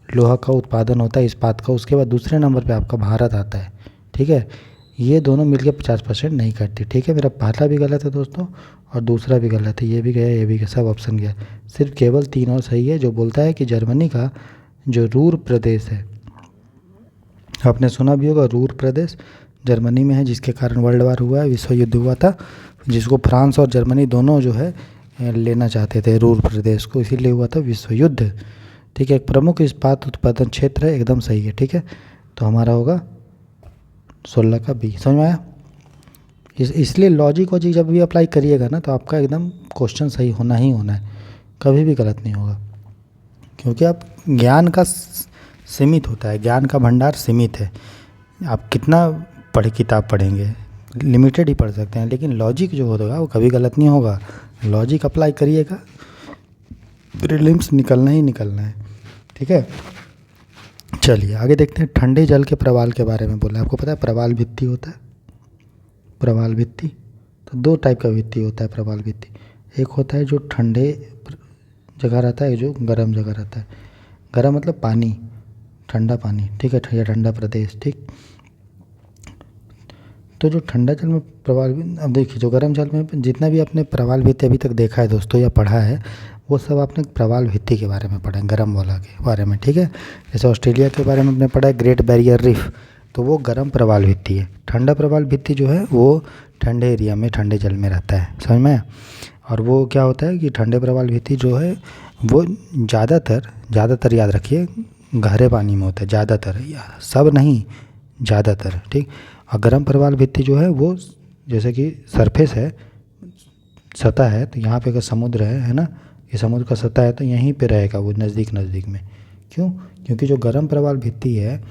लोहा का उत्पादन होता है, इस्पात का। उसके बाद दूसरे नंबर पे आपका भारत आता है, ठीक है। ये दोनों मिलकर 50% नहीं करते, ठीक है। मेरा पहला भी गलत है दोस्तों और दूसरा भी गलत है, ये भी गया, ये भी गया, सब ऑप्शन गया। सिर्फ केवल 3 और सही है, जो बोलता है कि जर्मनी का जो रूर प्रदेश है, आपने सुना भी होगा, रूर प्रदेश जर्मनी में है, जिसके कारण वर्ल्ड वार हुआ है, विश्व युद्ध हुआ था, जिसको फ्रांस और जर्मनी दोनों जो है लेना चाहते थे रूर प्रदेश को, इसीलिए हुआ था विश्व युद्ध, ठीक है। एक प्रमुख इस्पात उत्पादन क्षेत्र है, एकदम सही है, ठीक है। तो हमारा होगा 16 का बी। समझ में आया? इसलिए लॉजिक वॉजिक जब भी अप्लाई करिएगा ना, तो आपका एकदम क्वेश्चन सही होना ही होना है, कभी भी गलत नहीं होगा, क्योंकि आप ज्ञान का सीमित होता है, ज्ञान का भंडार सीमित है। आप कितना किताब पढ़ेंगे, लिमिटेड ही पढ़ सकते हैं, लेकिन लॉजिक जो होगा वो कभी गलत नहीं होगा। लॉजिक अप्लाई करिएगा, प्रीलिम्स निकलना ही निकलना है, ठीक है। चलिए आगे देखते हैं। ठंडे जल के प्रवाल के बारे में बोला है। आपको पता है प्रवाल भित्ति होता है, प्रवाल भित्ति। तो 2 टाइप का भित्ति होता है प्रवाल भित्ति। एक होता है जो ठंडे जगह रहता है, जो गर्म जगह रहता है। गर्म मतलब पानी, ठंडा पानी, ठीक है, या ठंडा प्रदेश, ठीक। तो जो ठंडा जल में प्रवाल, अब देखिए जो गर्म जल में जितना भी आपने प्रवाल भित्ति अभी तक देखा है दोस्तों या पढ़ा है, वो सब आपने प्रवाल भित्ति के बारे में पढ़ा है, गर्म वाला के बारे में, ठीक है। जैसे ऑस्ट्रेलिया के बारे में आपने पढ़ा है ग्रेट बैरियर रीफ, तो वो गर्म प्रवाल भित्ति है। ठंडा प्रवाल भित्ति जो है वो ठंडे एरिया में, ठंडे जल में रहता है, समझ में। और वो क्या होता है कि ठंडे प्रवाल भित्ति जो है वो ज़्यादातर याद रखिए गहरे पानी में होता है, ज़्यादातर, सब नहीं, ज़्यादातर, ठीक। और गर्म प्रवाल भित्ति जो है वो जैसे कि सरफेस है, सतह है, तो यहाँ पे अगर समुद्र है ना, ये समुद्र का सतह है, तो यहीं पे रहेगा वो नज़दीक नज़दीक में। क्यों? क्योंकि जो गर्म प्रवाल भित्ति है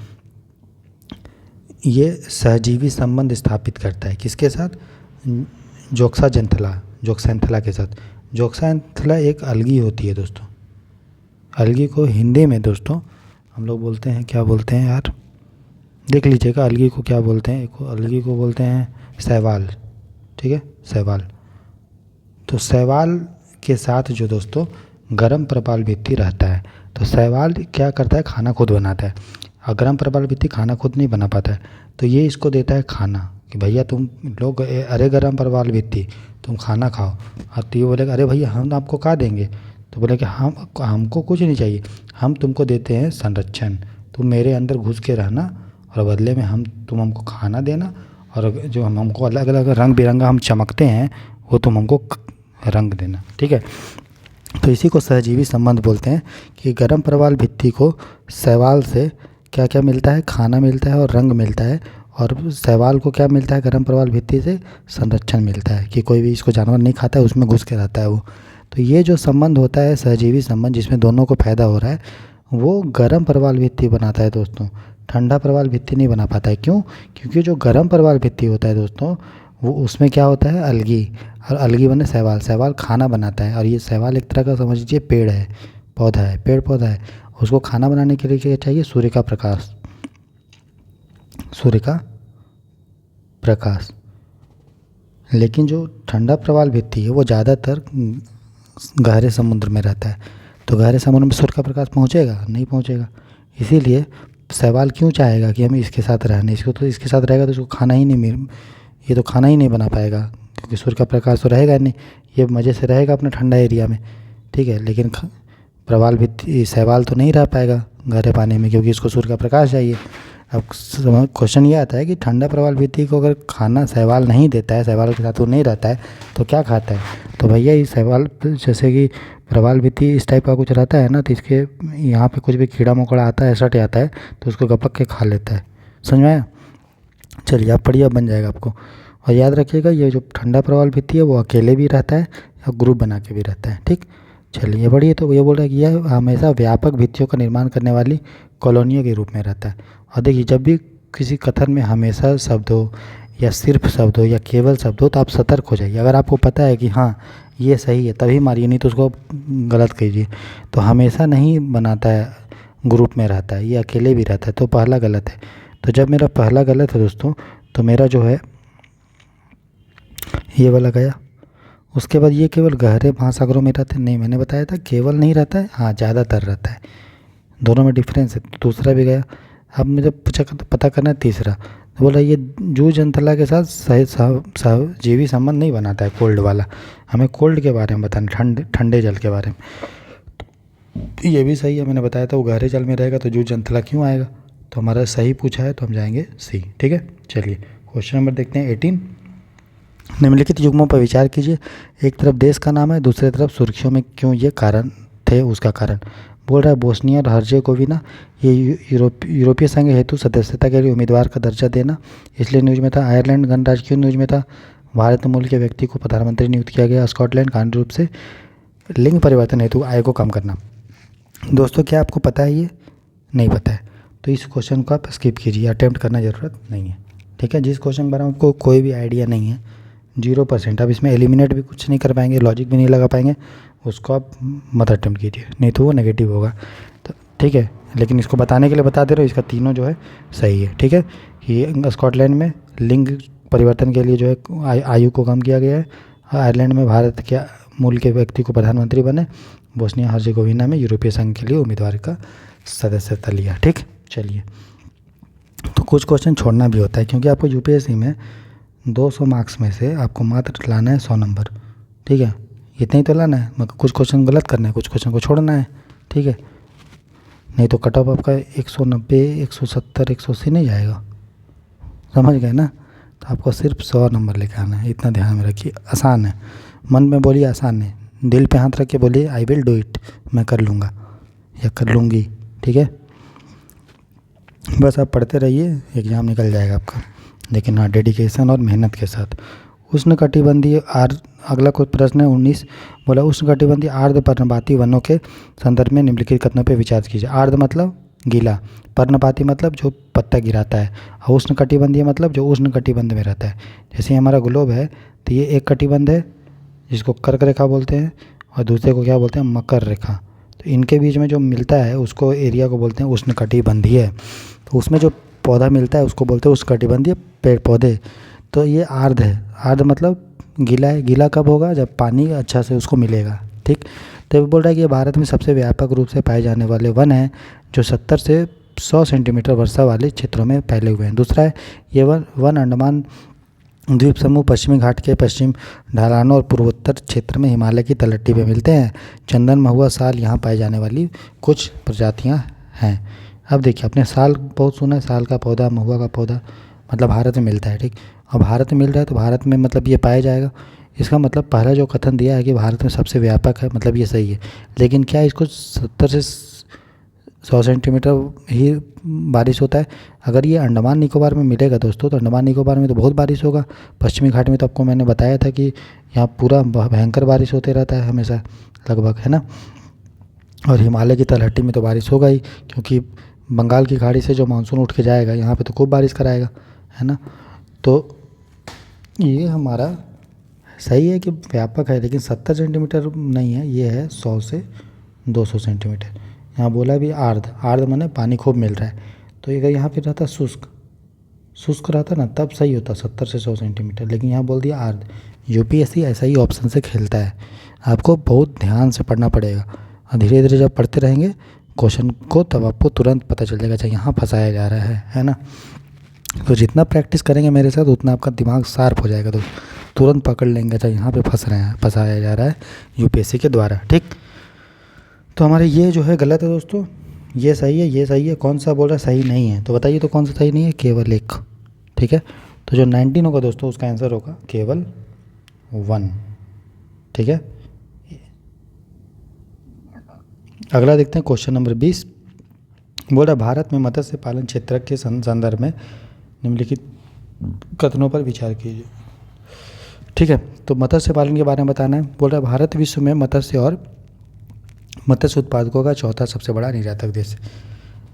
ये सहजीवी संबंध स्थापित करता है, किसके साथ? जोक्सान्थिला के साथ। जोक्सान्थिला एक अलगी होती है दोस्तों। अलगी को हिंदी में दोस्तों हम लोग बोलते हैं, क्या बोलते हैं यार, देख लीजिएगा। अलगी को क्या बोलते हैं? अलगी को बोलते हैं शैवाल, ठीक है, शैवाल। तो शैवाल के साथ जो दोस्तों गर्म प्रवाल भित्ति रहता है, तो शैवाल क्या करता है? खाना खुद बनाता है। और गर्म प्रवाल भित्ति खाना खुद नहीं बना पाता है, तो ये इसको देता है खाना कि भैया तुम लोग, अरे गर्म प्रवाल भित्ति तुम खाना खाओ। और तो ये बोलेगा अरे भैया हम आपको क्या देंगे? तो बोले कि हमको कुछ नहीं चाहिए, हम तुमको देते हैं संरक्षण, तुम मेरे अंदर घुस के रहना और बदले में तुम हमको खाना देना, और जो हमको अलग अलग रंग बिरंगा हम चमकते हैं वो तुम हमको रंग देना, ठीक है। तो इसी को सहजीवी संबंध बोलते हैं कि गर्म प्रवाल भित्ति को शैवाल से क्या क्या मिलता है? खाना मिलता है और रंग मिलता है। और शैवाल को क्या मिलता है? गर्म प्रवाल भित्ति से संरक्षण मिलता है कि कोई भी इसको जानवर नहीं खाता है, उसमें घुस के रहता है वो। तो ये जो संबंध होता है सहजीवी संबंध, जिसमें दोनों को फायदा हो रहा है, वो गर्म प्रवाल भित्ति बनाता है दोस्तों। ठंडा प्रवाल भित्ति नहीं बना पाता है। क्यों? क्योंकि जो गर्म प्रवाल भित्ति होता है दोस्तों, वो उसमें क्या होता है? अलगी, और अलगी बने शैवाल, शैवाल खाना बनाता है। और ये शैवाल एक तरह का समझ लीजिए पेड़ है, पौधा है, पेड़ पौधा है। उसको खाना बनाने के लिए क्या चाहिए? सूर्य का प्रकाश, सूर्य का प्रकाश। लेकिन जो ठंडा प्रवाल भित्ति है वो ज़्यादातर गहरे समुद्र में रहता है, तो गहरे समुद्र में सूर्य का प्रकाश पहुँचेगा? नहीं पहुँचेगा। इसीलिए शैवाल क्यों चाहेगा कि हम इसके साथ रहने, इसको तो इसके साथ रहेगा तो इसको खाना ही नहीं ये तो खाना ही नहीं बना पाएगा, क्योंकि सूर्य का प्रकाश तो रहेगा नहीं, ये मज़े से रहेगा अपने ठंडा एरिया में, ठीक है। लेकिन प्रवाल भित्ति, शैवाल तो नहीं रह पाएगा गहरे पानी में, क्योंकि इसको सूर्य का प्रकाश चाहिए। अब क्वेश्चन ये आता है कि ठंडा प्रवाल भित्ति को अगर खाना शैवाल नहीं देता है, शैवाल के साथ वो नहीं रहता है, तो क्या खाता है? तो भैया ये शैवाल, जैसे कि प्रवाल भित्ति इस टाइप का कुछ रहता है ना, तो इसके यहाँ पे कुछ भी कीड़ा मकोड़ा आता है, सट आता है, तो उसको गपक के खा लेता है। समझ में आया? चलिए आप पढ़िए, बन जाएगा आपको। और याद रखिएगा ये जो ठंडा प्रवाल भित्ति है वो अकेले भी रहता है और ग्रुप बना के भी रहता है, ठीक। चलिए बढ़िए। तो ये बोल रहा है कि यह हमेशा व्यापक भित्तियों का निर्माण करने वाली कॉलोनियों के रूप में रहता है। और देखिए जब भी किसी कथन में हमेशा शब्द हो या सिर्फ शब्द हो या केवल शब्द हो, तो आप सतर्क हो जाइए। अगर आपको पता है कि हाँ ये सही है तभी मारिए, नहीं तो उसको गलत कीजिए। तो हमेशा नहीं बनाता है, ग्रुप में रहता है, ये अकेले भी रहता है, तो पहला गलत है। तो जब मेरा पहला गलत है दोस्तों, तो मेरा जो है ये वाला गया। उसके बाद ये केवल गहरे महासागरों में रहते हैं, नहीं मैंने बताया था केवल नहीं रहता है, हाँ ज़्यादातर रहता है, दोनों में डिफरेंस है। तो दूसरा भी गया। अब मुझे पूछा पता करना है तीसरा, तो बोला ये जूझ जंतला के साथ सहजीवी संबंध नहीं बनाता है कोल्ड वाला, हमें कोल्ड के बारे में बताना, ठंडे जल के बारे में। तो ये भी सही है, मैंने बताया था वो गहरे जल में रहेगा तो जूझ जंतला क्यों आएगा, तो हमारा सही पूछा है तो हम जाएंगे सी। ठीक है, चलिए क्वेश्चन नंबर देखते हैं 18। निम्नलिखित युग्मों पर विचार कीजिए। एक तरफ देश का नाम है, दूसरी तरफ सुर्खियों में क्यों ये कारण थे, उसका कारण बोल रहा है बोस्निया और हर्जेगोविना ये यूरोपीय संघ हेतु सदस्यता के लिए उम्मीदवार का दर्जा देना, इसलिए न्यूज में था। आयरलैंड गणराज्य क्यों न्यूज में था, भारत मूल के व्यक्ति को प्रधानमंत्री नियुक्त किया गया। स्कॉटलैंड कानूनी रूप से लिंग परिवर्तन हेतु आय को कम करना। दोस्तों क्या आपको पता है, ये नहीं पता है तो इस क्वेश्चन को आप स्किप कीजिए, अटेम्प्ट करना ज़रूरत नहीं है। ठीक है, जिस क्वेश्चन के बारे में आपको कोई भी आइडिया नहीं है 0%, आप इसमें एलिमिनेट भी कुछ नहीं कर पाएंगे, लॉजिक भी नहीं लगा पाएंगे, उसको आप मत अटेम्प्ट कीजिए, नहीं तो वो नेगेटिव होगा। तो ठीक है, लेकिन इसको बताने के लिए बता दे रहे हो, इसका तीनों जो है सही है। ठीक है, ये स्कॉटलैंड में लिंग परिवर्तन के लिए जो है आयु को कम किया गया है। आयरलैंड में भारत के मूल के व्यक्ति को प्रधानमंत्री बने। बोस्निया हर्जेगोविना में यूरोपीय संघ के लिए उम्मीदवार का सदस्यता लिया। ठीक, चलिए तो कुछ क्वेश्चन छोड़ना भी होता है क्योंकि आपको यूपीएससी में 200 मार्क्स में से आपको मात्र लाना है 100 नंबर। ठीक है, इतना ही तो लाना है, मगर कुछ क्वेश्चन गलत करना है, कुछ क्वेश्चन को छोड़ना है। ठीक है, नहीं तो कट ऑफ आपका 190, 170, 180 नहीं जाएगा, समझ गए ना। तो आपको सिर्फ 100 नंबर लेके आना है, इतना ध्यान में रखिए। आसान है, मन में बोलिए आसान है, दिल पे हाथ रख के बोलिए आई विल डू इट, मैं कर लूँगा या कर लूँगी। ठीक है, बस आप पढ़ते रहिए, एग्ज़ाम निकल जाएगा आपका, लेकिन हाँ डेडिकेशन और मेहनत के साथ। उष्णकटिबंधीय अगला कोई प्रश्न है 19, बोला उष्णकटिबंधीय आर्द्र पर्णपाती वनों के संदर्भ में निम्नलिखित कथनों पर विचार कीजिए। आर्द्र मतलब गीला, पर्णपाती मतलब जो पत्ता गिराता है, और उष्णकटिबंधीय मतलब जो उष्णकटिबंध में रहता है। जैसे हमारा ग्लोब है तो ये एक कटिबंध है जिसको कर्क रेखा बोलते हैं, और दूसरे को क्या बोलते हैं, मकर रेखा। तो इनके बीच में जो मिलता है उसको एरिया को बोलते हैं उष्णकटिबंधीय। तो उसमें जो पौधा मिलता है उसको बोलते हैं उष्णकटिबंधीय पेड़ पौधे। तो ये आर्द्र है, आर्द्र मतलब गीला है। गीला कब होगा, जब पानी अच्छा से उसको मिलेगा। ठीक, तो बोल रहा है कि ये भारत में सबसे व्यापक रूप से पाए जाने वाले वन हैं जो 70 से 100 सेंटीमीटर वर्षा वाले क्षेत्रों में फैले हुए हैं। दूसरा है ये वन अंडमान द्वीप समूह, पश्चिमी घाट के पश्चिम ढलानों और पूर्वोत्तर क्षेत्र में हिमालय की तलहटी पे मिलते हैं। चंदन, महुआ, साल यहाँ पाई जाने वाली कुछ प्रजातियाँ हैं। अब देखिए, आपने साल बहुत सुना है, साल का पौधा, महुआ का पौधा, मतलब भारत में मिलता है। ठीक, और भारत में मिल रहा है तो भारत में मतलब ये पाया जाएगा। इसका मतलब पहला जो कथन दिया है कि भारत में सबसे व्यापक है, मतलब ये सही है। लेकिन क्या इसको 70 से 100 सेंटीमीटर ही बारिश होता है? अगर ये अंडमान निकोबार में मिलेगा दोस्तों, तो अंडमान निकोबार में तो बहुत बारिश होगा। पश्चिमी घाट में तो आपको मैंने बताया था कि यहाँ पूरा भयंकर बारिश होते रहता है हमेशा लगभग, है ना। और हिमालय की तलहटी में तो बारिश होगा ही, क्योंकि बंगाल की खाड़ी से जो मानसून उठ के जाएगा यहाँ पे तो खूब बारिश कराएगा, है ना। तो ये हमारा सही है कि व्यापक है, लेकिन 70 सेंटीमीटर नहीं है, ये है 100 से 200 सेंटीमीटर। यहाँ बोला भी आर्द्र, आर्द्र माने पानी खूब मिल रहा है। तो अगर यहाँ पे रहता शुष्क रहता ना, तब सही होता 70 से 100 सेंटीमीटर, लेकिन यहाँ बोल दिया आर्द्र। यूपीएससी ऐसा ही ऑप्शन से खेलता है, आपको बहुत ध्यान से पढ़ना पड़ेगा, और धीरे धीरे जब पढ़ते रहेंगे क्वेश्चन को तब आपको तुरंत पता चल जाएगा अच्छा यहाँ फंसाया जा रहा है ना। तो जितना प्रैक्टिस करेंगे मेरे साथ उतना आपका दिमाग शार्प हो जाएगा, तो तुरंत पकड़ लेंगे अच्छा यहाँ पे फंसाया जा रहा है यूपीएससी के द्वारा। ठीक, तो हमारे ये जो है गलत है दोस्तों, ये सही है, ये सही है। कौन सा बोल रहा है सही नहीं है, तो बताइए तो कौन सा सही नहीं है? केवल एक। ठीक है, तो जो 19 होगा दोस्तों उसका आंसर होगा केवल 1। ठीक है, अगला देखते हैं क्वेश्चन नंबर 20। बोल रहा भारत में मत्स्य पालन क्षेत्र के संदर्भ में निम्नलिखित कथनों पर विचार कीजिए। ठीक है, तो मत्स्य पालन के बारे में बताना है। बोल रहा भारत विश्व में मत्स्य उत्पादकों का चौथा सबसे बड़ा निर्यातक देश है।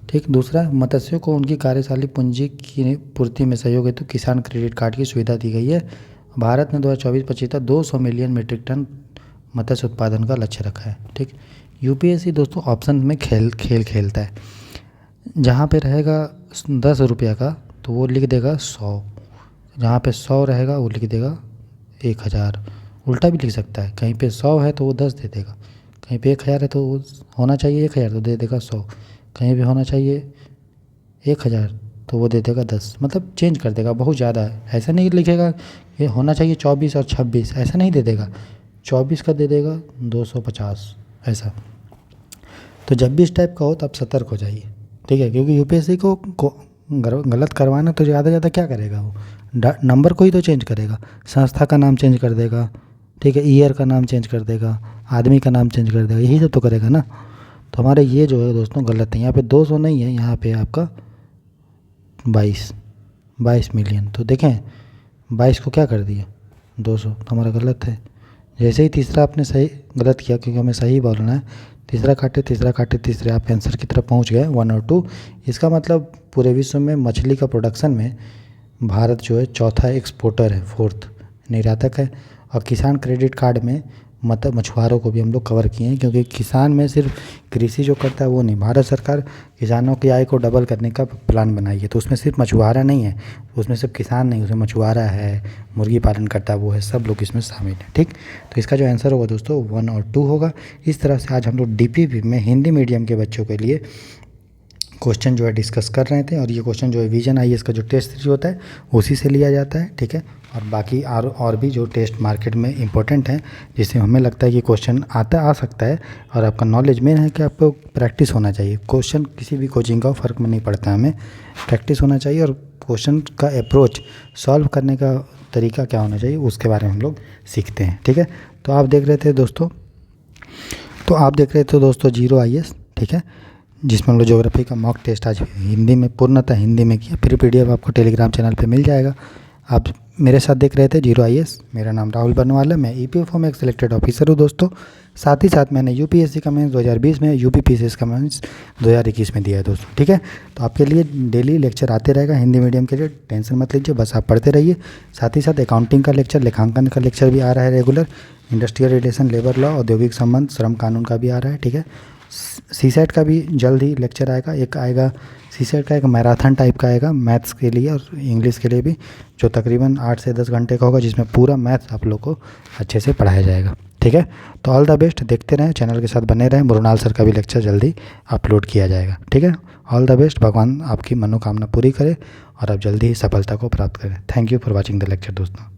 ठीक, दूसरा, मत्स्यों को उनकी कार्यशाली पूंजी की पूर्ति में सहयोग हेतु किसान क्रेडिट कार्ड की सुविधा दी गई है। भारत ने 2024-25 तक 200 मिलियन मीट्रिक टन मत्स्य उत्पादन का लक्ष्य रखा है। ठीक, यूपीएससी दोस्तों ऑप्शन में खेलता है। जहाँ पे रहेगा 10 रुपये का तो वो लिख देगा 100, जहाँ पे 100 रहेगा वो लिख देगा 1000। उल्टा भी लिख सकता है, कहीं पे 100 है तो वो 10 दे देगा, कहीं पे 1000 है तो वो होना चाहिए 1000 तो दे देगा 100, कहीं पे होना चाहिए 1000 तो वो दे देगा 10। मतलब चेंज कर देगा, बहुत ज़्यादा है ऐसा नहीं लिखेगा ये होना चाहिए 24 और 26, ऐसा नहीं दे देगा, 24 का दे देगा 250 ऐसा। तो जब भी इस टाइप का हो तो आप सतर्क हो जाइए, ठीक है, क्योंकि यूपीएससी को गलत करवाना तो ज़्यादा ज़्यादा क्या करेगा वो, नंबर को ही तो चेंज करेगा, संस्था का नाम चेंज कर देगा, ठीक है, ईयर का नाम चेंज कर देगा, आदमी का नाम चेंज कर देगा, यही सब तो करेगा ना। तो हमारे ये जो है दोस्तों गलत है, यहाँ पे 200 नहीं है, यहाँ पे आपका 22 मिलियन। तो देखें 22 को क्या कर दिया 200, तो हमारा गलत है। जैसे ही तीसरा आपने सही गलत किया, क्योंकि हमें सही बोलना है, तीसरा काटे तीसरे, आप आंसर की तरफ पहुंच गए 1 और 2। इसका मतलब पूरे विश्व में मछली का प्रोडक्शन में भारत जो है चौथा एक्सपोर्टर है, 4th निर्यातक है। और किसान क्रेडिट कार्ड में मतलब मछुआरों को भी हम लोग कवर किए हैं, क्योंकि किसान में सिर्फ कृषि जो करता है वो नहीं, भारत सरकार किसानों की आय को डबल करने का प्लान बनाई है। तो उसमें सिर्फ मछुआरा नहीं है, उसमें सिर्फ किसान नहीं, उसमें मछुआरा है, मुर्गी पालन करता है वो है, सब लोग इसमें शामिल हैं, ठीक। तो इसका जो आंसर होगा दोस्तों 1 और 2 होगा। इस तरह से आज हम लोग डीपीपी में हिंदी मीडियम के बच्चों के लिए क्वेश्चन जो है डिस्कस कर रहे थे। और ये क्वेश्चन जो है विजन आईएएस का जो टेस्ट सीरीज होता है उसी से लिया जाता है, ठीक है। और बाकी और भी जो टेस्ट मार्केट में इंपॉर्टेंट हैं, जिससे हमें लगता है कि क्वेश्चन आ सकता है। और आपका नॉलेज मेन है कि आपको प्रैक्टिस होना चाहिए, क्वेश्चन किसी भी कोचिंग का फ़र्क में नहीं पड़ता, हमें प्रैक्टिस होना चाहिए। और क्वेश्चन का अप्रोच सॉल्व करने का तरीका क्या होना चाहिए उसके बारे में हम लोग सीखते हैं, ठीक है। तो आप देख रहे थे दोस्तों जीरो आईएएस, ठीक है, जिसमें हम लोग ज्योग्राफी का मॉक टेस्ट आज हिंदी में पूर्णतः हिंदी में किया। फिर पीडीएफ आपको टेलीग्राम चैनल पे मिल जाएगा। आप मेरे साथ देख रहे थे जीरो आईएएस। मेरा नाम राहुल बरनवाल है, मैं ईपीएफओ में एक सिलेक्टेड ऑफिसर हूँ दोस्तों। साथ ही साथ मैंने यूपीएससी का मेंस 2020 में, यूपीपीसीएस का मेंस 2021 में दिया है दोस्तों, ठीक है। तो आपके लिए डेली लेक्चर आते रहेगा हिंदी मीडियम के लिए, टेंशन मत लीजिए, बस आप पढ़ते रहिए। साथ ही साथ अकाउंटिंग का लेक्चर, लेखांकन का लेक्चर भी आ रहा है regular, industrial relation, labour law, औद्योगिक संबंध, श्रम कानून का भी आ रहा है, ठीक है। सीसेट का भी जल्द ही लेक्चर आएगा, एक आएगा सीसेट का, एक मैराथन टाइप का आएगा मैथ्स के लिए और इंग्लिश के लिए भी, जो तकरीबन 8 से 10 घंटे का होगा, जिसमें पूरा मैथ्स आप लोग को अच्छे से पढ़ाया जाएगा, ठीक है। तो ऑल द बेस्ट, देखते रहें, चैनल के साथ बने रहें। मृणाल सर का भी लेक्चर जल्दी अपलोड किया जाएगा, ठीक है। ऑल द बेस्ट, भगवान आपकी मनोकामना पूरी करे और आप जल्दी ही सफलता को प्राप्त करें। Thank you for watching the lecture दोस्तों।